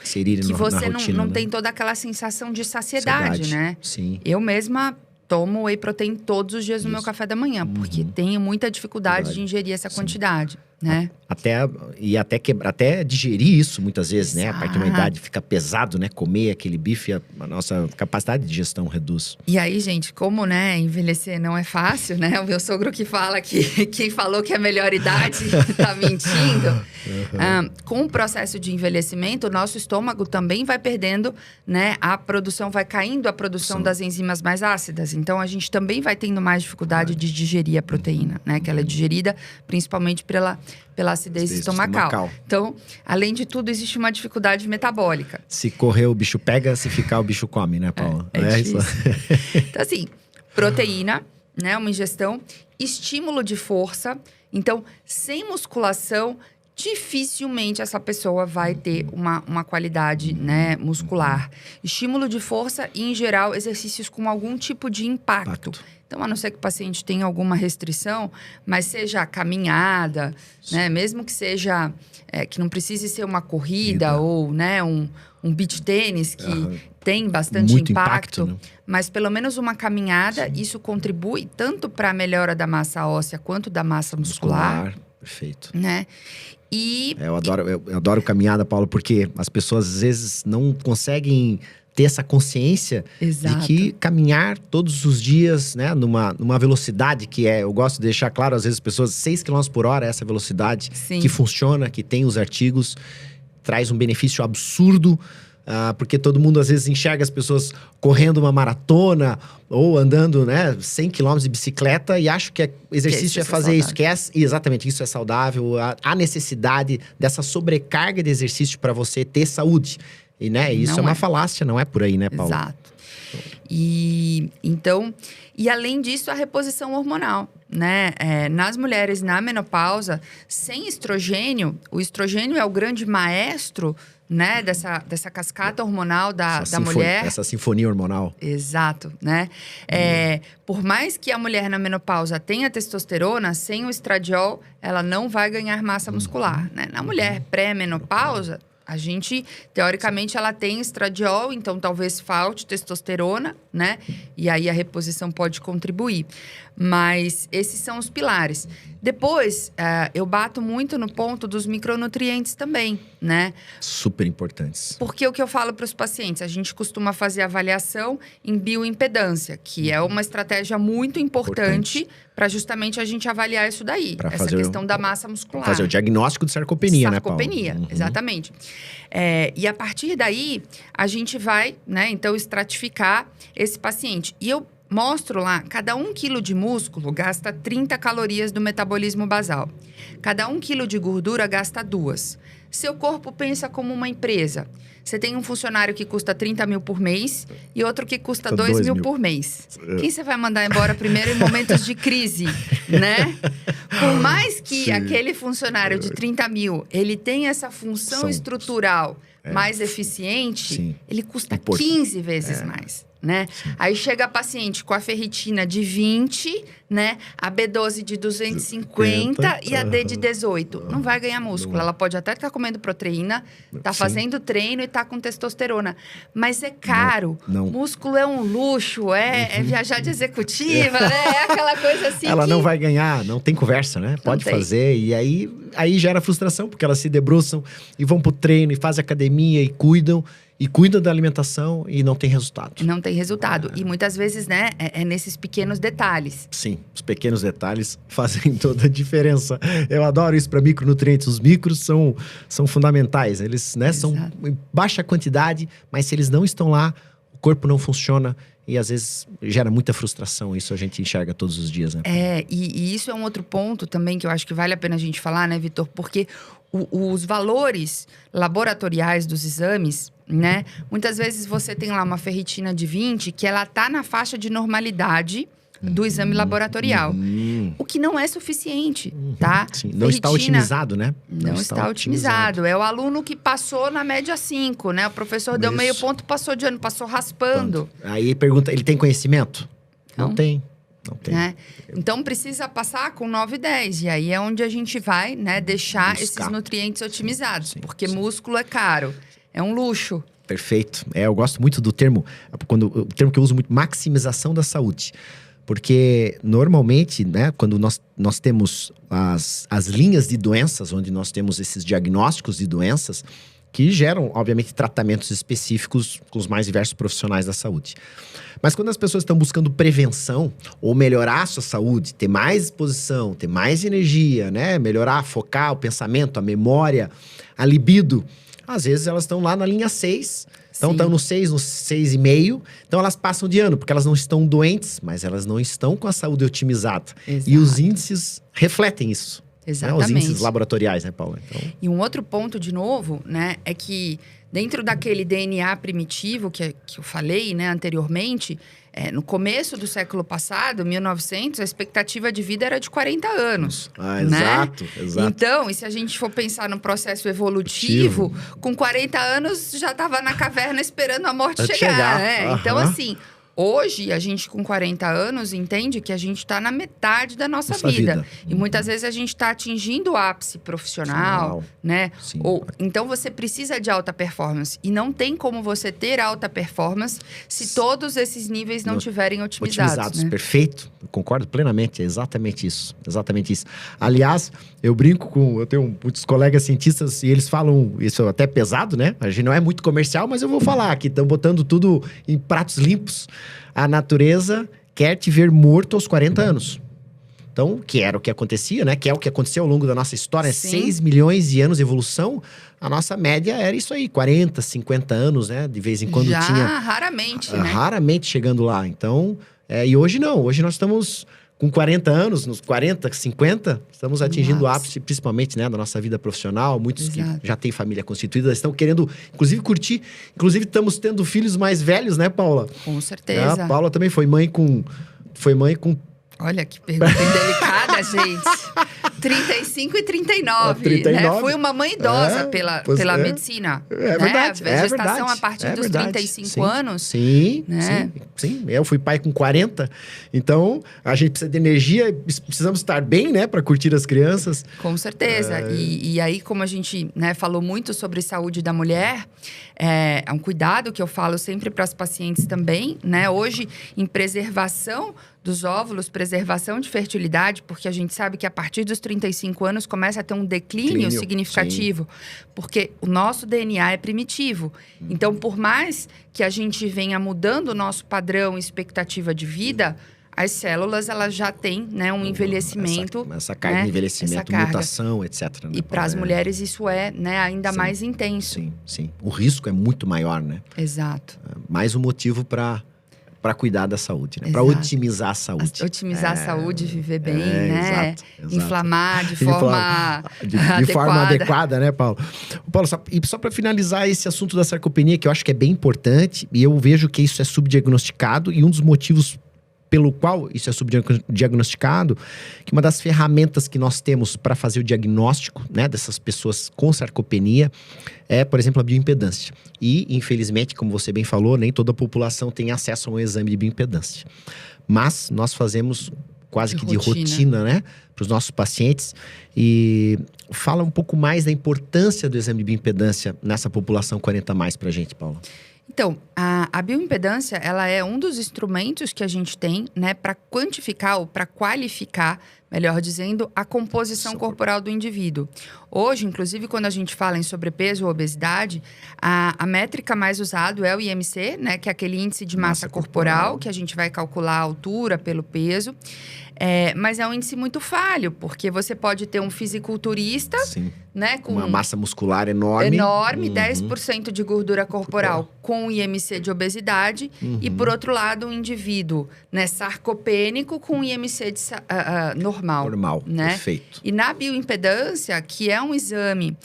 inserirem na rotina. Que você não tem toda aquela sensação de saciedade, né? Sim. Eu mesma tomo whey protein todos os dias no meu café da manhã, porque tenho muita dificuldade de ingerir essa quantidade, né? Até digerir isso muitas vezes, né? A partir de uma idade fica pesado, né? Comer aquele bife, a nossa capacidade de digestão reduz. E aí, gente, como, né, envelhecer não é fácil, né? O meu sogro que fala que quem falou que é a melhor idade tá mentindo. Com o processo de envelhecimento, o nosso estômago também vai perdendo, né? Vai caindo a produção das enzimas mais ácidas. Então, a gente também vai tendo mais dificuldade de digerir a proteína, né? Que ela é digerida principalmente pela acidez estomacal. Então, além de tudo, existe uma dificuldade metabólica. Se correr, o bicho pega, se ficar, o bicho come, né, Paula? Isso. Então, assim, proteína, né? Uma ingestão, estímulo de força. Então, sem musculação, dificilmente essa pessoa vai ter uma qualidade, né, muscular. Estímulo de força e, em geral, exercícios com algum tipo de impacto. Então, a não ser que o paciente tenha alguma restrição, mas seja caminhada, né? Mesmo que seja, que não precise ser uma corrida ou, né, um beach tênis que tem bastante impacto, né? Mas pelo menos uma caminhada, isso contribui tanto para a melhora da massa óssea quanto da massa muscular. Perfeito. Né? E... Eu adoro caminhada, Paulo, porque as pessoas às vezes não conseguem ter essa consciência Exato. de que caminhar todos os dias, né, numa velocidade que eu gosto de deixar claro, às vezes as pessoas, 6 km por hora é essa velocidade Sim. que funciona, que tem os artigos, traz um benefício absurdo, porque todo mundo às vezes enxerga as pessoas correndo uma maratona ou andando, né, 100 km de bicicleta e acha que exercício é fazer isso, exatamente, isso é saudável, a necessidade dessa sobrecarga de exercício para você ter saúde. E, né, isso é uma falácia, não é por aí, né, Paulo? Exato. E além disso, a reposição hormonal, né? Nas mulheres na menopausa, sem estrogênio, o estrogênio é o grande maestro, né, dessa cascata hormonal da mulher. Essa sinfonia hormonal. Exato, né? Por mais que a mulher na menopausa tenha testosterona, sem o estradiol, ela não vai ganhar massa muscular, né? Na mulher pré-menopausa, a gente, teoricamente, ela tem estradiol, então talvez falte testosterona, né? E aí a reposição pode contribuir. Mas esses são os pilares. Depois, eu bato muito no ponto dos micronutrientes também, né? Super importantes. Porque o que eu falo para os pacientes, a gente costuma fazer avaliação em bioimpedância, que é uma estratégia muito importante para justamente a gente avaliar isso daí. Essa questão da massa muscular. Fazer o diagnóstico de sarcopenia, né, Paulo? Sarcopenia, exatamente. E a partir daí, a gente vai, né, então, estratificar esse paciente. E eu mostro lá, cada 1 quilo de músculo gasta 30 calorias do metabolismo basal. Cada 1 quilo de gordura gasta 2. Seu corpo pensa como uma empresa. Você tem um funcionário que custa 30 mil por mês e outro que custa 2 mil por mês. Quem você vai mandar embora primeiro em momentos de crise, né? Por mais que aquele funcionário de 30 mil, ele tenha essa função estrutural mais eficiente, ele custa 15 vezes mais. Né? Aí chega a paciente com a ferritina de 20, né? A B12 de 250 e a D de 18. Não vai ganhar músculo. Ela pode até estar comendo proteína, tá fazendo treino e tá com testosterona. Mas é caro. Não. Músculo é um luxo, é viajar de executiva, né? É aquela coisa assim. Ela não vai ganhar, não tem conversa, né? Pode fazer. E aí gera frustração, porque elas se debruçam e vão pro treino e fazem academia e cuidam da alimentação e não tem resultado. Não tem resultado. E muitas vezes, né, é nesses pequenos detalhes. Sim, os pequenos detalhes fazem toda a diferença. Eu adoro isso para micronutrientes. Os micros são fundamentais. Eles, né, são em baixa quantidade, mas se eles não estão lá, o corpo não funciona e às vezes gera muita frustração. Isso a gente enxerga todos os dias, né? E isso é um outro ponto também que eu acho que vale a pena a gente falar, né, Vitor? Porque os valores laboratoriais dos exames, né? Muitas vezes você tem lá uma ferritina de 20 que ela tá na faixa de normalidade do exame laboratorial. O que não é suficiente, tá? Sim. Não está otimizado, né? Não está otimizado. É o aluno que passou na média 5, né? O professor deu meio ponto, passou de ano, passou raspando. Aí pergunta, ele tem conhecimento? Não tem. Não tem. Né? Então, precisa passar com 9 e 10. E aí é onde a gente vai, né, deixar esses nutrientes otimizados. Porque músculo é caro. É um luxo. Perfeito. Eu gosto muito do termo, o termo que eu uso muito, maximização da saúde. Porque, normalmente, né, quando nós temos as linhas de doenças, onde nós temos esses diagnósticos de doenças, que geram, obviamente, tratamentos específicos com os mais diversos profissionais da saúde. Mas quando as pessoas estão buscando prevenção ou melhorar a sua saúde, ter mais disposição, ter mais energia, né? Melhorar, focar o pensamento, a memória, a libido, às vezes elas estão lá na linha 6, então estão no 6, no 6,5, então elas passam de ano, porque elas não estão doentes, mas elas não estão com a saúde otimizada. Exato. E os índices refletem isso. Exatamente. Né? Os índices laboratoriais, né, Paula? Então... E um outro ponto, de novo, né, é que dentro daquele DNA primitivo que eu falei, né, anteriormente, no começo do século passado, 1900, a expectativa de vida era de 40 anos. Né? Exato. Então, e se a gente for pensar no processo evolutivo, com 40 anos já estava na caverna esperando a morte chegar. Né? Então, assim, Hoje, a gente com 40 anos entende que a gente está na metade da nossa vida. E muitas vezes a gente está atingindo o ápice profissional, né? Sim. Então, você precisa de alta performance. E não tem como você ter alta performance se todos esses níveis não tiverem otimizados. Né? Perfeito. Concordo plenamente. É exatamente isso. Exatamente isso. Aliás, eu brinco com... Eu tenho muitos colegas cientistas e eles falam... Isso é até pesado, né? A gente não é muito comercial, mas eu vou falar que estão botando tudo em pratos limpos. A natureza quer te ver morto aos 40 anos. Então, que era o que acontecia, né? Que é o que aconteceu ao longo da nossa história. 6 milhões de anos de evolução. A nossa média era isso aí, 40, 50 anos, né? De vez em quando tinha... raramente, né? Raramente chegando lá. Então, e hoje não. Hoje nós estamos com 40 anos, nos 40, 50, estamos atingindo o ápice, principalmente, né? Da nossa vida profissional. Muitos que já têm família constituída estão querendo, inclusive, curtir. Inclusive, estamos tendo filhos mais velhos, né, Paula? Com certeza. A Paula também foi mãe com... Olha que pergunta delicada, gente. 35 e 39. Né? Fui uma mãe idosa pela medicina. É verdade. A gestação a partir dos 35 anos. Sim. Eu fui pai com 40. Então, a gente precisa de energia, precisamos estar bem, né? Para curtir as crianças. Com certeza. E aí, como a gente falou muito sobre saúde da mulher, é um cuidado que eu falo sempre para as pacientes também, né? Hoje, em preservação dos óvulos, preservação de fertilidade, porque a gente sabe que a partir dos 35 anos começa a ter um declínio significativo, porque o nosso DNA é primitivo. Então, por mais que a gente venha mudando o nosso padrão e expectativa de vida, as células, elas já têm, né, um envelhecimento. Essa carga de envelhecimento, mutação, etc. Né? E para as mulheres isso é, né, ainda mais intenso. Sim. O risco é muito maior, né? Exato. Mais um motivo para cuidar da saúde, né? Para otimizar a saúde. Otimizar a saúde, viver bem, né? Exato. Inflamar de forma de forma adequada, né, Paulo? Paulo, só para finalizar esse assunto da sarcopenia, que eu acho que é bem importante, e eu vejo que isso é subdiagnosticado, e um dos motivos pelo qual isso é subdiagnosticado, que uma das ferramentas que nós temos para fazer o diagnóstico, né, dessas pessoas com sarcopenia é, por exemplo, a bioimpedância. E, infelizmente, como você bem falou, nem toda a população tem acesso a um exame de bioimpedância. Mas nós fazemos quase que de rotina, né, para os nossos pacientes. E fala um pouco mais da importância do exame de bioimpedância nessa população 40+, para a gente, Paula. Então, a bioimpedância, ela é um dos instrumentos que a gente tem, né, para quantificar ou para qualificar, melhor dizendo, a composição corporal do indivíduo. Hoje, inclusive, quando a gente fala em sobrepeso ou obesidade, a métrica mais usada é o IMC, né, que é aquele índice de massa corporal, que a gente vai calcular a altura pelo peso. Mas é um índice muito falho, porque você pode ter um fisiculturista, né, com uma massa muscular enorme. 10% de gordura corporal com IMC de obesidade. E, por outro lado, um indivíduo, né, sarcopênico com IMC normal. Né? Perfeito. E na bioimpedância, que é um exame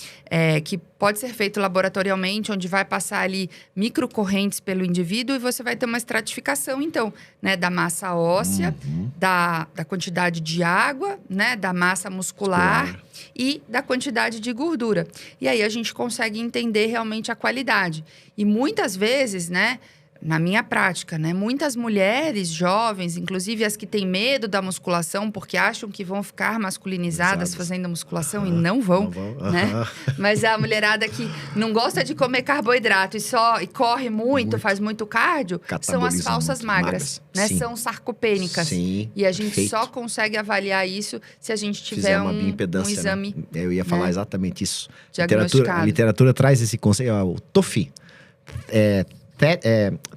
que pode ser feito laboratorialmente, onde vai passar ali microcorrentes pelo indivíduo e você vai ter uma estratificação, então, né, da massa óssea, da quantidade de água, né, da massa muscular e da quantidade de gordura. E aí a gente consegue entender realmente a qualidade. E muitas vezes, né, na minha prática, né, muitas mulheres jovens, inclusive as que têm medo da musculação, porque acham que vão ficar masculinizadas fazendo musculação e não vão, né? Mas a mulherada que não gosta de comer carboidrato e corre muito, faz muito cardio, são as falsas magras, né? São sarcopênicas. E a gente só consegue avaliar isso se a gente tiver um exame. Né? Eu ia falar exatamente isso. Diagnosticado. A literatura traz esse conceito, o TOFI.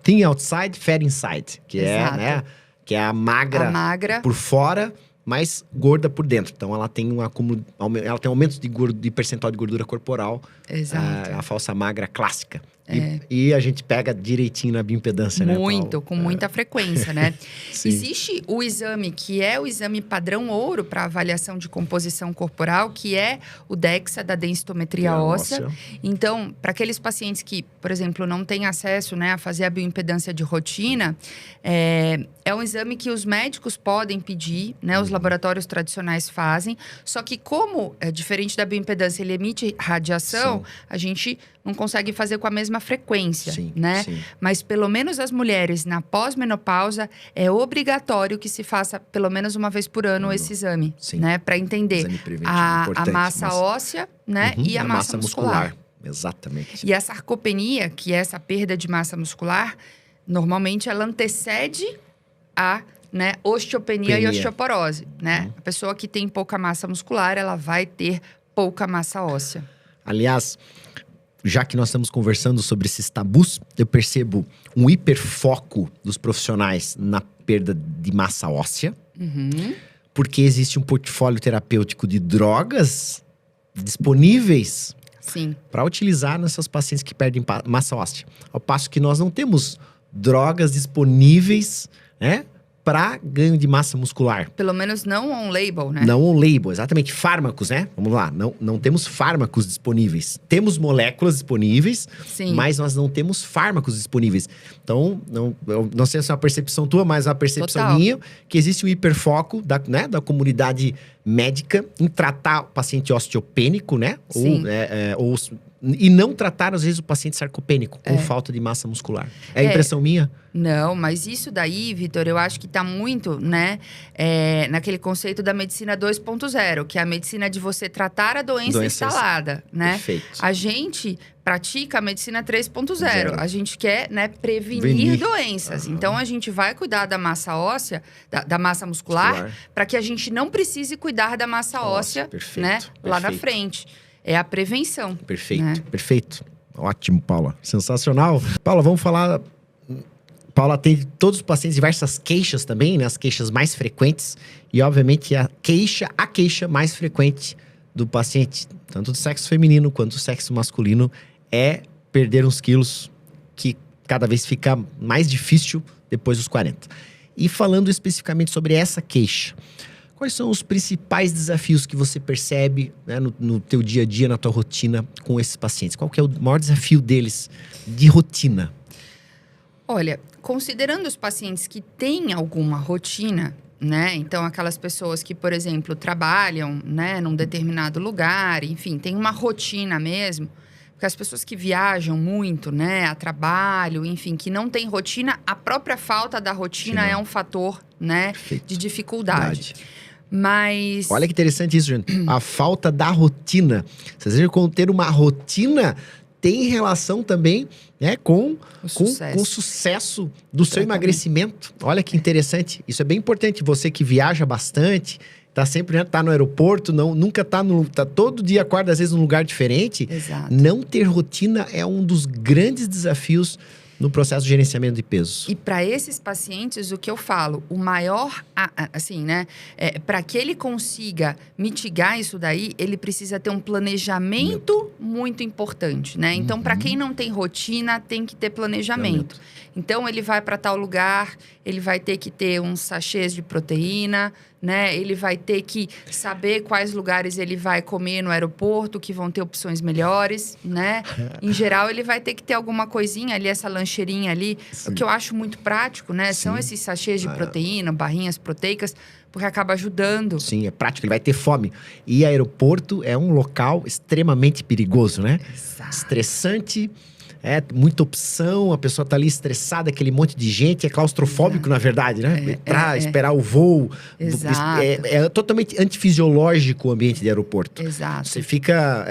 Thin outside, fat inside, que é a magra por fora, mas gorda por dentro. Então ela tem um acúmulo, ela tem aumento de percentual de gordura corporal. Exato. A falsa magra clássica. E a gente pega direitinho na bioimpedância, né, Paulo? Com muita frequência, né? Existe o exame, que é o exame padrão ouro para avaliação de composição corporal, que é o DEXA, da densitometria óssea. Então, para aqueles pacientes que, por exemplo, não têm acesso, né, a fazer a bioimpedância de rotina, é um exame que os médicos podem pedir, né? Os laboratórios tradicionais fazem. Só que como é diferente da bioimpedância, ele emite radiação, a gente não consegue fazer com a mesma frequência, Sim, né? sim. Mas pelo menos as mulheres na pós-menopausa é obrigatório que se faça pelo menos uma vez por ano esse exame, Sim. né? Para entender Exame preventivo, a importante, massa óssea, né? Uhum, E a massa muscular. Exatamente. E a sarcopenia, que é essa perda de massa muscular, normalmente ela antecede a osteopenia e osteoporose, né? A pessoa que tem pouca massa muscular, ela vai ter pouca massa óssea. Aliás, já que nós estamos conversando sobre esses tabus, eu percebo um hiperfoco dos profissionais na perda de massa óssea, porque existe um portfólio terapêutico de drogas disponíveis para utilizar nessas pacientes que perdem massa óssea. Ao passo que nós não temos drogas disponíveis, né, para ganho de massa muscular. Pelo menos não on-label, né? Não on-label, exatamente. Fármacos, né? Vamos lá, não temos fármacos disponíveis. Temos moléculas disponíveis, mas nós não temos fármacos disponíveis. Então, eu não sei se é uma percepção tua, mas é uma percepção minha, que existe um hiperfoco da comunidade médica em tratar o paciente osteopênico, né? E não tratar, às vezes, o paciente sarcopênico com falta de massa muscular. É impressão minha? Não, mas isso daí, Vitor, eu acho que está muito, né, naquele conceito da medicina 2.0, que é a medicina de você tratar a doença instalada, né? Perfeito. A gente pratica a medicina 3.0. A gente quer, né, prevenir doenças. Então, a gente vai cuidar da massa óssea, da massa muscular, para que a gente não precise cuidar da massa óssea, né, lá na frente. É a prevenção. Perfeito, né? Perfeito. Ótimo, Paula. Sensacional. Paula, vamos falar... Paula atende todos os pacientes diversas queixas também, né? As queixas mais frequentes. E, obviamente, a queixa mais frequente do paciente, tanto do sexo feminino quanto do sexo masculino, é perder uns quilos, que cada vez fica mais difícil depois dos 40. E falando especificamente sobre essa queixa, quais são os principais desafios que você percebe, né, no teu dia a dia, na tua rotina com esses pacientes? Qual que é o maior desafio deles de rotina? Olha, considerando os pacientes que têm alguma rotina, né? Então, aquelas pessoas que, por exemplo, trabalham, né, num determinado lugar, enfim, tem uma rotina mesmo. Porque as pessoas que viajam muito, né, a trabalho, enfim, que não tem rotina, a própria falta da rotina é um fator, né, de dificuldade. Mas... Olha que interessante isso, gente. A falta da rotina. Vocês vejam como ter uma rotina tem relação também, né, com o sucesso do seu emagrecimento. Olha que interessante. Isso é bem importante. Você que viaja bastante, tá sempre, né, tá no aeroporto, nunca tá todo dia acorda às vezes num lugar diferente. Exato. Não ter rotina é um dos grandes desafios no processo de gerenciamento de peso. E para esses pacientes, o que eu falo, o maior, assim, né, para que ele consiga mitigar isso daí, ele precisa ter um planejamento muito importante, né? Então, para quem não tem rotina, tem que ter planejamento. Então, ele vai para tal lugar, ele vai ter que ter uns sachês de proteína, né? Ele vai ter que saber quais lugares ele vai comer no aeroporto, que vão ter opções melhores, né? Em geral, ele vai ter que ter alguma coisinha ali, essa lancheirinha ali. O que eu acho muito prático, né? São esses sachês de proteína, barrinhas proteicas, porque acaba ajudando. Sim, é prático, ele vai ter fome. E aeroporto é um local extremamente perigoso, né? Exato. Estressante. Muita opção, a pessoa tá ali estressada, aquele monte de gente, é claustrofóbico, na verdade, né? Esperar o voo. Exato. É totalmente antifisiológico o ambiente de aeroporto. Exato. Você fica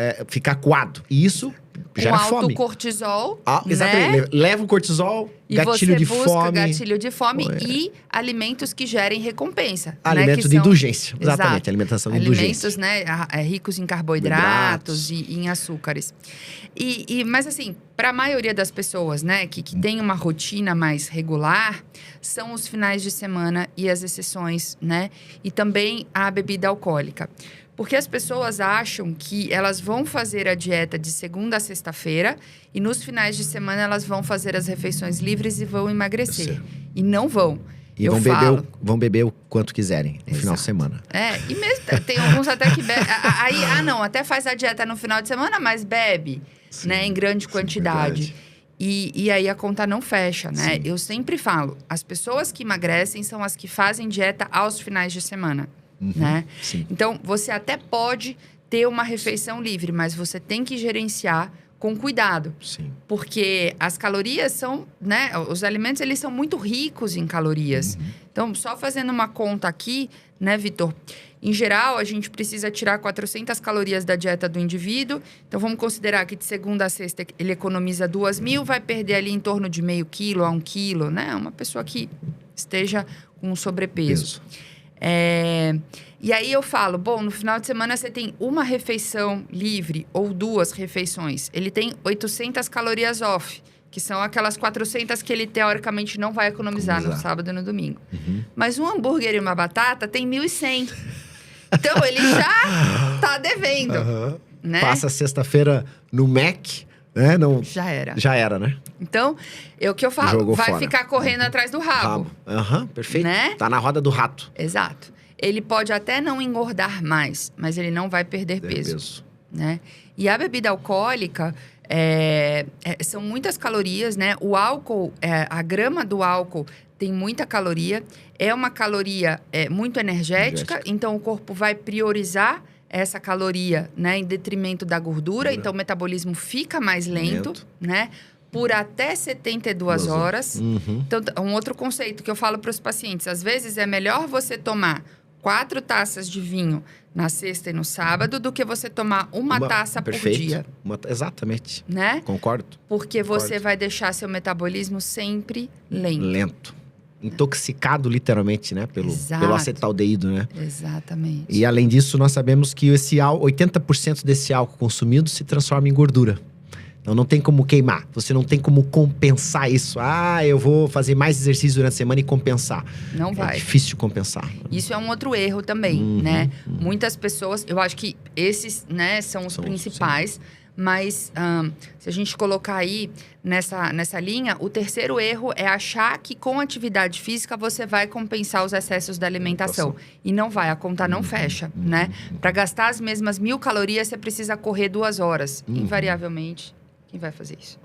acuado. E isso gera fome. Alto cortisol, exatamente. né? Leva o cortisol, e gatilho de fome. E você busca gatilho de fome e alimentos que gerem recompensa. Alimentos né? de indulgência. Exatamente, alimentação de indulgência. Alimentos, né, ricos em carboidratos e em açúcares. Mas assim, para a maioria das pessoas, né, que tem uma rotina mais regular, são os finais de semana e as exceções, né? E também a bebida alcoólica. Porque as pessoas acham que elas vão fazer a dieta de segunda a sexta-feira e nos finais de semana elas vão fazer as refeições livres e vão emagrecer. E não vão. E vão beber o quanto quiserem no final de semana. E mesmo tem alguns até que bebem. Até faz a dieta no final de semana, mas bebe, né, em grande quantidade. E aí a conta não fecha, né? Sim. Eu sempre falo, as pessoas que emagrecem são as que fazem dieta aos finais de semana. Né? Sim. Então, você até pode ter uma refeição livre, mas você tem que gerenciar com cuidado. Sim. Porque as calorias são, né? Os alimentos, eles são muito ricos em calorias. Então, só fazendo uma conta aqui, né, Vitor? Em geral, a gente precisa tirar 400 calorias da dieta do indivíduo. Então, vamos considerar que de segunda a sexta ele economiza 2.000, vai perder ali em torno de meio quilo a 1 quilo, né? Uma pessoa que esteja com sobrepeso. E aí eu falo, bom, no final de semana você tem uma refeição livre ou 2 refeições. Ele tem 800 calorias off, que são aquelas 400 que ele teoricamente não vai economizar no sábado e no domingo. Mas um hambúrguer e uma batata tem 1.100. Então ele já tá devendo, né? Passa sexta-feira no Mac, né? Não, já era. Já era, né? Então, é o que eu falo, Jogou vai fora. Ficar correndo atrás do rabo. Perfeito. Né? Tá na roda do rato. Exato. Ele pode até não engordar mais, mas ele não vai perder peso. Né? E a bebida alcoólica, são muitas calorias, né? O álcool, a grama do álcool tem muita caloria. É uma caloria muito energética, então o corpo vai priorizar essa caloria, né, em detrimento da gordura. Então o metabolismo fica mais lento. Né? Por até 72 horas. Então, um outro conceito que eu falo para os pacientes, às vezes é melhor você tomar 4 taças de vinho na sexta e no sábado do que você tomar uma taça por dia. Exatamente. Né? Concordo. Porque você vai deixar seu metabolismo sempre lento. Intoxicado, literalmente, né? Pelo acetaldeído, né? Exatamente. E, além disso, nós sabemos que 80% desse álcool consumido se transforma em gordura. Então, não tem como queimar. Você não tem como compensar isso. Eu vou fazer mais exercício durante a semana e compensar. Não vai. É difícil compensar. Isso é um outro erro também, né? Muitas pessoas... Eu acho que esses, né, são os principais. Sim. Mas, se a gente colocar aí nessa linha, o terceiro erro é achar que com atividade física você vai compensar os excessos da alimentação. E não vai, a conta não fecha, né? Para gastar as mesmas 1.000 calorias, você precisa correr 2 horas. Invariavelmente, quem vai fazer isso?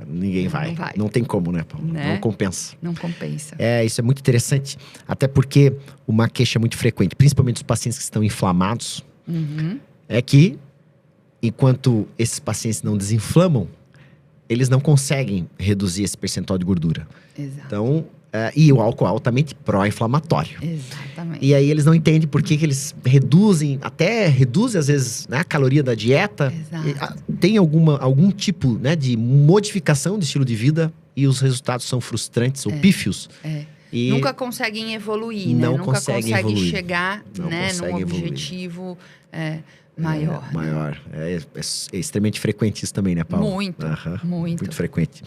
Ninguém vai. Não vai. Não tem como, né, Paulo? Né? Não compensa. Não compensa. Isso é muito interessante. Até porque uma queixa muito frequente, principalmente dos pacientes que estão inflamados, é que enquanto esses pacientes não desinflamam, eles não conseguem reduzir esse percentual de gordura. Exato. Então, e o álcool é altamente pró-inflamatório. Exatamente. E aí eles não entendem por que eles reduzem às vezes, né, a caloria da dieta. Exato. Tem algum tipo, né, de modificação de estilo de vida e os resultados são frustrantes ou pífios. E nunca conseguem evoluir, né? Nunca conseguem chegar, né, num objetivo maior. Maior. É extremamente frequente isso também, né, Paulo? Muito. Muito frequente.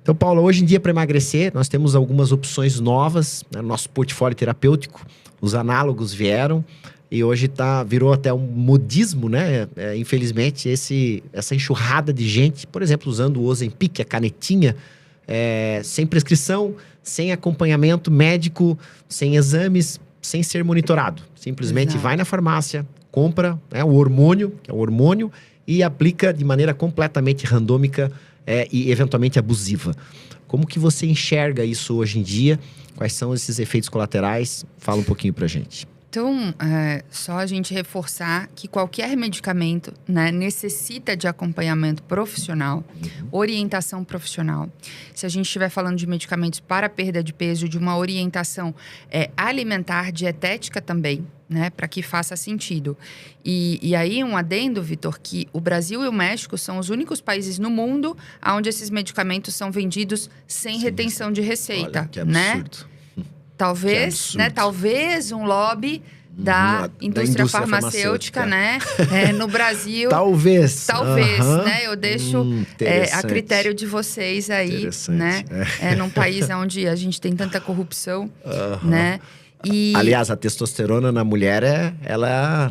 Então, Paulo, hoje em dia, para emagrecer, nós temos algumas opções novas, né, no nosso portfólio terapêutico. Os análogos vieram e hoje virou até um modismo, né? Infelizmente, essa enxurrada de gente, por exemplo, usando o Ozempic, a canetinha, sem prescrição, sem acompanhamento médico, sem exames, sem ser monitorado. Simplesmente vai na farmácia, compra, né, o hormônio, que é o hormônio, e aplica de maneira completamente randômica e eventualmente abusiva. Como que você enxerga isso hoje em dia? Quais são esses efeitos colaterais? Fala um pouquinho pra gente. Então, só a gente reforçar que qualquer medicamento, né, necessita de acompanhamento profissional, orientação profissional. Se a gente estiver falando de medicamentos para perda de peso, de uma orientação alimentar, dietética também, né, para que faça sentido. E aí, um adendo, Vitor, que o Brasil e o México são os únicos países no mundo onde esses medicamentos são vendidos sem retenção de receita. Olha, que absurdo. Né? Talvez um lobby da indústria farmacêutica, né? No Brasil. Talvez, né? Eu deixo a critério de vocês aí, né? Num país onde a gente tem tanta corrupção, né? Aliás, a testosterona na mulher, ela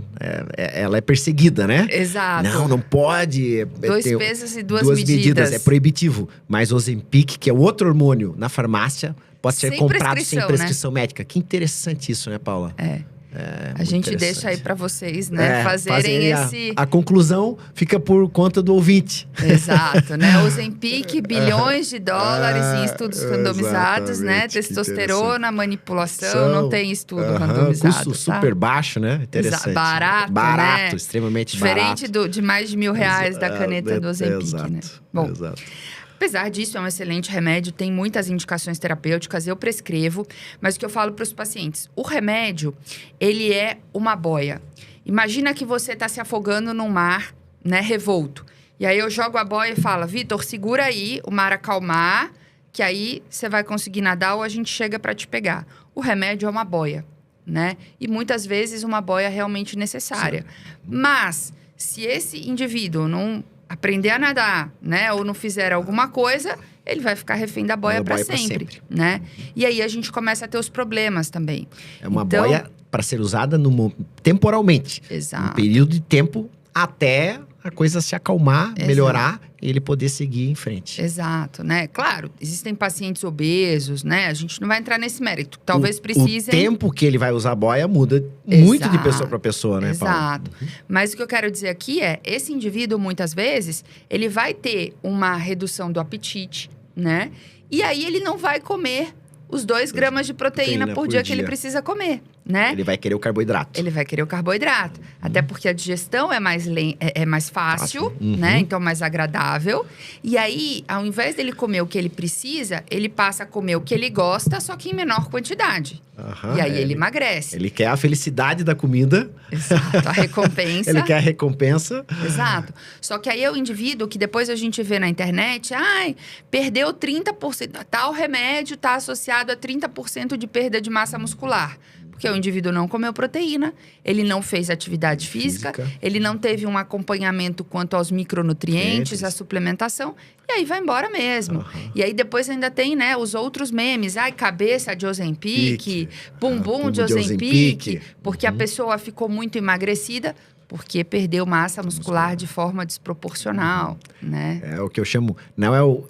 é perseguida, né? Exato. Não pode. 2 pesos e 2 medidas. É proibitivo. Mas o Ozempic, que é outro hormônio na farmácia, pode ser comprado sem prescrição médica. Que interessante isso, né, Paula? A gente deixa aí para vocês, né, fazerem esse... A conclusão fica por conta do ouvinte. Exato, né? Ozempic, bilhões de dólares em estudos randomizados, né? Testosterona, manipulação, não tem estudo randomizado. Custo super baixo, né? Interessante. Barato, né? Diferente Extremamente barato. Diferente de mais de R$1.000 da caneta do Ozempic, né? Bom, exato. Apesar disso, é um excelente remédio, tem muitas indicações terapêuticas, eu prescrevo, mas o que eu falo para os pacientes, o remédio, ele é uma boia. Imagina que você está se afogando num mar, né, revolto. E aí eu jogo a boia e falo, Vitor, segura aí, o mar acalmar, que aí você vai conseguir nadar ou a gente chega para te pegar. O remédio é uma boia, né? E muitas vezes uma boia realmente necessária. Sim. Mas, se esse indivíduo não aprender a nadar, né? Ou não fizer alguma coisa, ele vai ficar refém da boia para sempre, né? E aí a gente começa a ter os problemas também. É uma boia para ser usada temporalmente. Exato. Um período de tempo até a coisa se acalmar, melhorar e ele poder seguir em frente. Exato, né? Claro, existem pacientes obesos, né? A gente não vai entrar nesse mérito. Talvez precisem... O tempo que ele vai usar a boia muda muito de pessoa para pessoa, né, Paulo? Exato. Mas o que eu quero dizer aqui é, esse indivíduo, muitas vezes, ele vai ter uma redução do apetite, né? E aí ele não vai comer os 2 gramas de proteína por dia que ele precisa comer, né? Ele vai querer o carboidrato. Ele vai querer o carboidrato. Até porque a digestão é mais fácil, né? Então, mais agradável. E aí, ao invés dele comer o que ele precisa, ele passa a comer o que ele gosta, só que em menor quantidade. E aí ele emagrece. Ele quer a felicidade da comida. Exato, a recompensa. Ele quer a recompensa. Exato. Só que aí é o indivíduo que depois a gente vê na internet, perdeu 30%, tal remédio está associado a 30% de perda de massa muscular. Porque o indivíduo não comeu proteína, ele não fez atividade física, ele não teve um acompanhamento quanto aos micronutrientes, à suplementação, e aí vai embora mesmo. E aí depois ainda tem, né, os outros memes. Cabeça de Ozempic, bumbum de Ozempic, porque a pessoa ficou muito emagrecida, porque perdeu massa muscular de forma desproporcional, né? É o que eu chamo,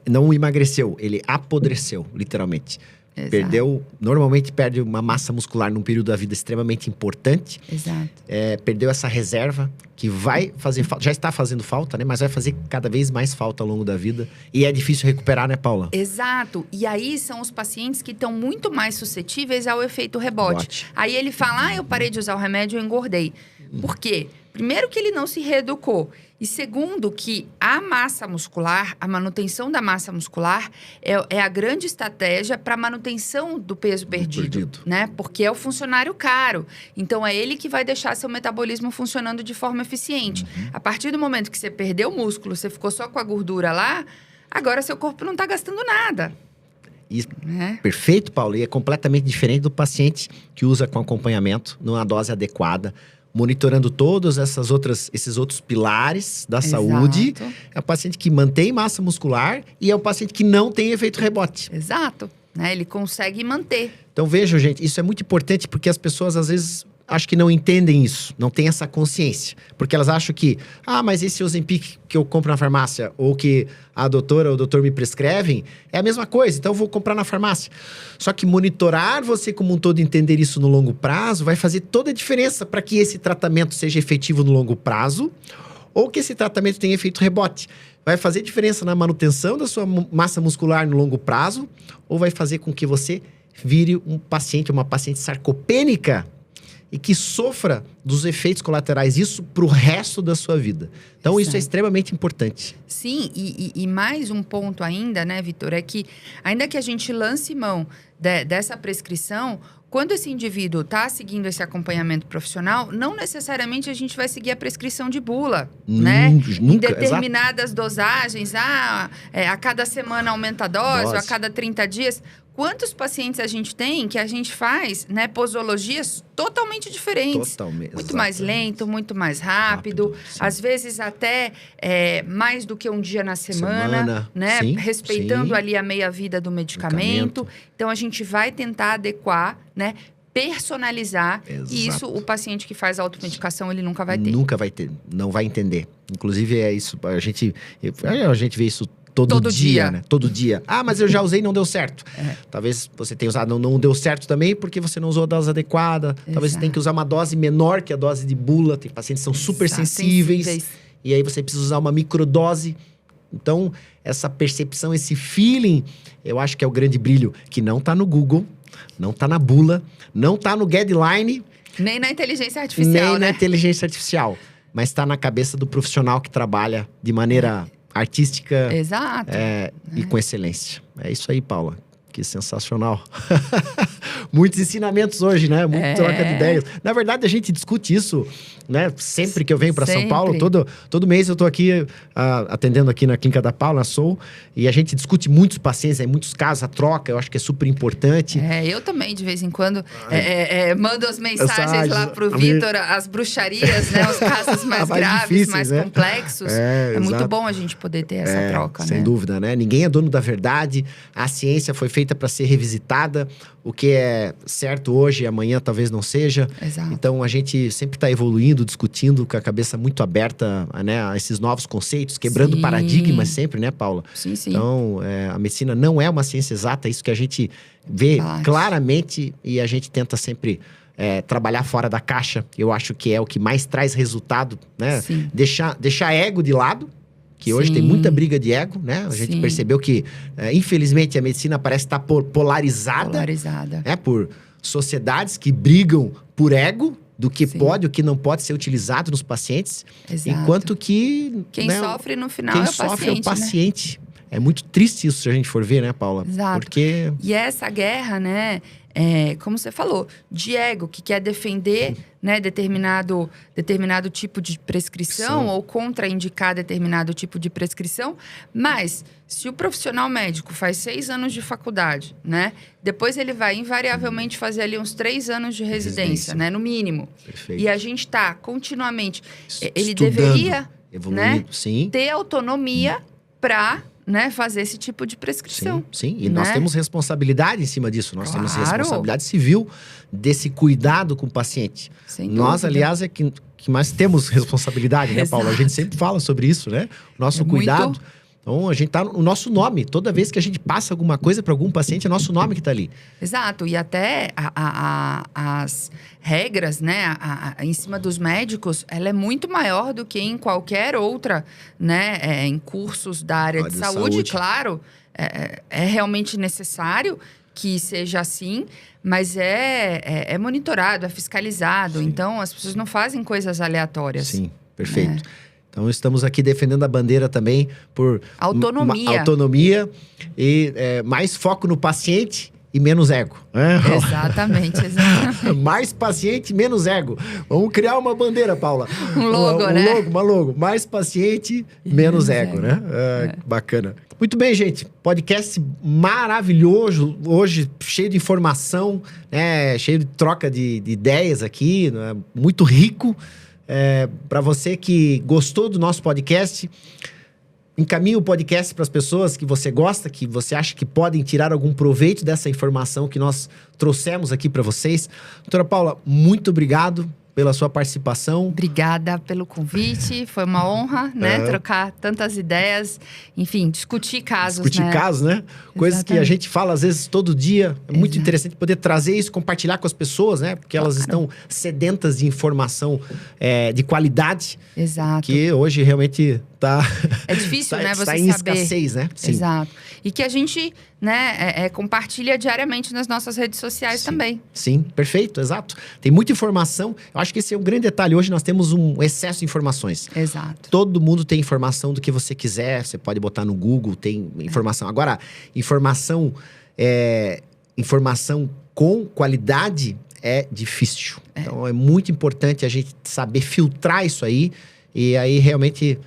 não emagreceu, ele apodreceu, literalmente. Exato. Normalmente perde uma massa muscular num período da vida extremamente importante. Exato. Perdeu essa reserva que vai fazer falta, já está fazendo falta, né? Mas vai fazer cada vez mais falta ao longo da vida. E é difícil recuperar, né, Paula? Exato. E aí são os pacientes que estão muito mais suscetíveis ao efeito rebote. Aí ele fala, eu parei de usar o remédio, eu engordei. Por quê? Primeiro que ele não se reeducou. E segundo que a massa muscular, a manutenção da massa muscular é a grande estratégia para a manutenção do peso perdido, né? Porque é o funcionário caro. Então, é ele que vai deixar seu metabolismo funcionando de forma eficiente. A partir do momento que você perdeu o músculo, você ficou só com a gordura lá, agora seu corpo não está gastando nada. Perfeito, Paulo. E é completamente diferente do paciente que usa com acompanhamento, numa dose adequada, monitorando todos esses outros pilares da saúde. É o paciente que mantém massa muscular e é o paciente que não tem efeito rebote. Exato. Ele consegue manter. Então, vejam, gente, isso é muito importante porque as pessoas, às vezes, acho que não entendem isso, não têm essa consciência. Porque elas acham que, mas esse Ozempic que eu compro na farmácia ou que a doutora ou o doutor me prescrevem, é a mesma coisa, então eu vou comprar na farmácia. Só que monitorar você como um todo, entender isso no longo prazo, vai fazer toda a diferença para que esse tratamento seja efetivo no longo prazo ou que esse tratamento tenha efeito rebote. Vai fazer diferença na manutenção da sua massa muscular no longo prazo ou vai fazer com que você vire uma paciente sarcopênica e que sofra dos efeitos colaterais, isso para o resto da sua vida. Então, isso é extremamente importante. Sim, e mais um ponto ainda, né, Vitor, é que ainda que a gente lance mão dessa prescrição, quando esse indivíduo está seguindo esse acompanhamento profissional, não necessariamente a gente vai seguir a prescrição de bula, né? Em determinadas dosagens, a cada semana aumenta a dose, ou a cada 30 dias... Quantos pacientes a gente tem que a gente faz, né, posologias totalmente diferentes? Muito mais lento, muito mais rápido. Às vezes até mais do que um dia na semana, né? Respeitando ali a meia-vida do medicamento. Então, a gente vai tentar adequar, né? Personalizar. E isso, o paciente que faz automedicação, ele nunca vai ter. Nunca vai ter, não vai entender. Inclusive, é isso, a gente vê isso todo dia, né? Todo dia. Ah, mas eu já usei e não deu certo. Talvez você tenha usado, não deu certo também porque você não usou a dose adequada. Talvez você tenha que usar uma dose menor que a dose de bula. Tem pacientes que são super sensíveis. E aí você precisa usar uma microdose. Então, essa percepção, esse feeling, eu acho que é o grande brilho. Que não tá no Google, não tá na bula, não tá no guideline. Nem na inteligência artificial, nem na inteligência artificial. Mas tá na cabeça do profissional que trabalha de maneira artística. Exato. E com excelência. É isso aí, Paula. Que sensacional. Muitos ensinamentos hoje, né? Muito troca de ideias. Na verdade, a gente discute isso, né? Sempre que eu venho para São Paulo, todo mês eu tô aqui atendendo aqui na Clínica da Paula, na Soul, e a gente discute muitos pacientes, muitos casos, a troca, eu acho que é super importante. Eu também, de vez em quando, mando as mensagens lá pro Vitor, as bruxarias, né? Os casos mais graves, difíceis, mais complexos. É muito bom a gente poder ter essa troca, sem dúvida, né? Ninguém é dono da verdade, a ciência foi feita para ser revisitada. O que é certo hoje, amanhã talvez não seja. Exato. Então, a gente sempre está evoluindo, discutindo com a cabeça muito aberta, né, a esses novos conceitos, quebrando paradigmas sempre, né, Paula? Sim, sim. Então, a medicina não é uma ciência exata, isso que a gente vê claramente e a gente tenta sempre trabalhar fora da caixa. Eu acho que é o que mais traz resultado, né? Sim. Deixar ego de lado. Que hoje tem muita briga de ego, né? A gente percebeu que, infelizmente, a medicina parece estar polarizada. Por sociedades que brigam por ego, do que pode, o que não pode ser utilizado nos pacientes. Exato. Enquanto que... Quem sofre no final é o paciente. Né? É muito triste isso se a gente for ver, né, Paula? Exato. Porque... E essa guerra, né? Como você falou, de ego, que quer defender, né, determinado tipo de prescrição ou contraindicar determinado tipo de prescrição. Mas, se o profissional médico faz 6 anos de faculdade, né? Depois ele vai invariavelmente fazer ali uns 3 anos de residência, né? No mínimo. Perfeito. E a gente está continuamente... Ele Estudando, deveria evoluindo, ter autonomia para... né, fazer esse tipo de prescrição. Sim. E nós temos responsabilidade em cima disso. Nós temos responsabilidade civil desse cuidado com o paciente. Nós, aliás, é que mais temos responsabilidade, né, Paula? A gente sempre fala sobre isso, né? O nosso cuidado. Então, a gente tá no nosso nome. Toda vez que a gente passa alguma coisa para algum paciente, é nosso nome que está ali. Exato. E até as regras, né, em cima dos médicos, ela é muito maior do que em qualquer outra, né, em cursos da área de saúde. Claro, é realmente necessário que seja assim, mas é monitorado, é fiscalizado. Então, as pessoas não fazem coisas aleatórias. Sim, perfeito. Então, estamos aqui defendendo a bandeira também por... autonomia e mais foco no paciente e menos ego. Exatamente. Mais paciente, menos ego. Vamos criar uma bandeira, Paula. Um logo, né? Uma logo. Mais paciente, menos ego, né? Bacana. Muito bem, gente. Podcast maravilhoso. Hoje, cheio de informação, né? Cheio de troca de ideias aqui. Né? Muito rico. Para você que gostou do nosso podcast, encaminhe o podcast para as pessoas que você gosta, que você acha que podem tirar algum proveito dessa informação que nós trouxemos aqui para vocês. Doutora Paula, muito obrigado pela sua participação. Obrigada pelo convite, foi uma honra, né? Trocar tantas ideias, enfim, discutir casos, né? Coisas que a gente fala às vezes todo dia. É muito interessante poder trazer isso, compartilhar com as pessoas, né? Porque elas estão sedentas de informação de qualidade. Exato. Que hoje realmente tá... É difícil, né? Você tá em saber. escassez, né? Sim. Exato. E que a gente, né, compartilha diariamente nas nossas redes sociais também. Sim, perfeito, exato. Tem muita informação. Eu acho que esse é um grande detalhe. Hoje nós temos um excesso de informações. Exato. Todo mundo tem informação do que você quiser. Você pode botar no Google, tem informação. Agora, informação com qualidade é difícil. Então, é muito importante a gente saber filtrar isso aí. E aí, realmente,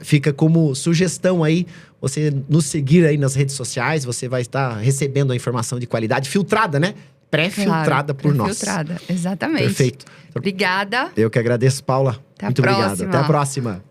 fica como sugestão aí, você nos seguir aí nas redes sociais, você vai estar recebendo a informação de qualidade filtrada, né? Pré-filtrada por nós. Pré-filtrada, exatamente. Perfeito. Obrigada. Eu que agradeço, Paula. Muito obrigado. Até a próxima.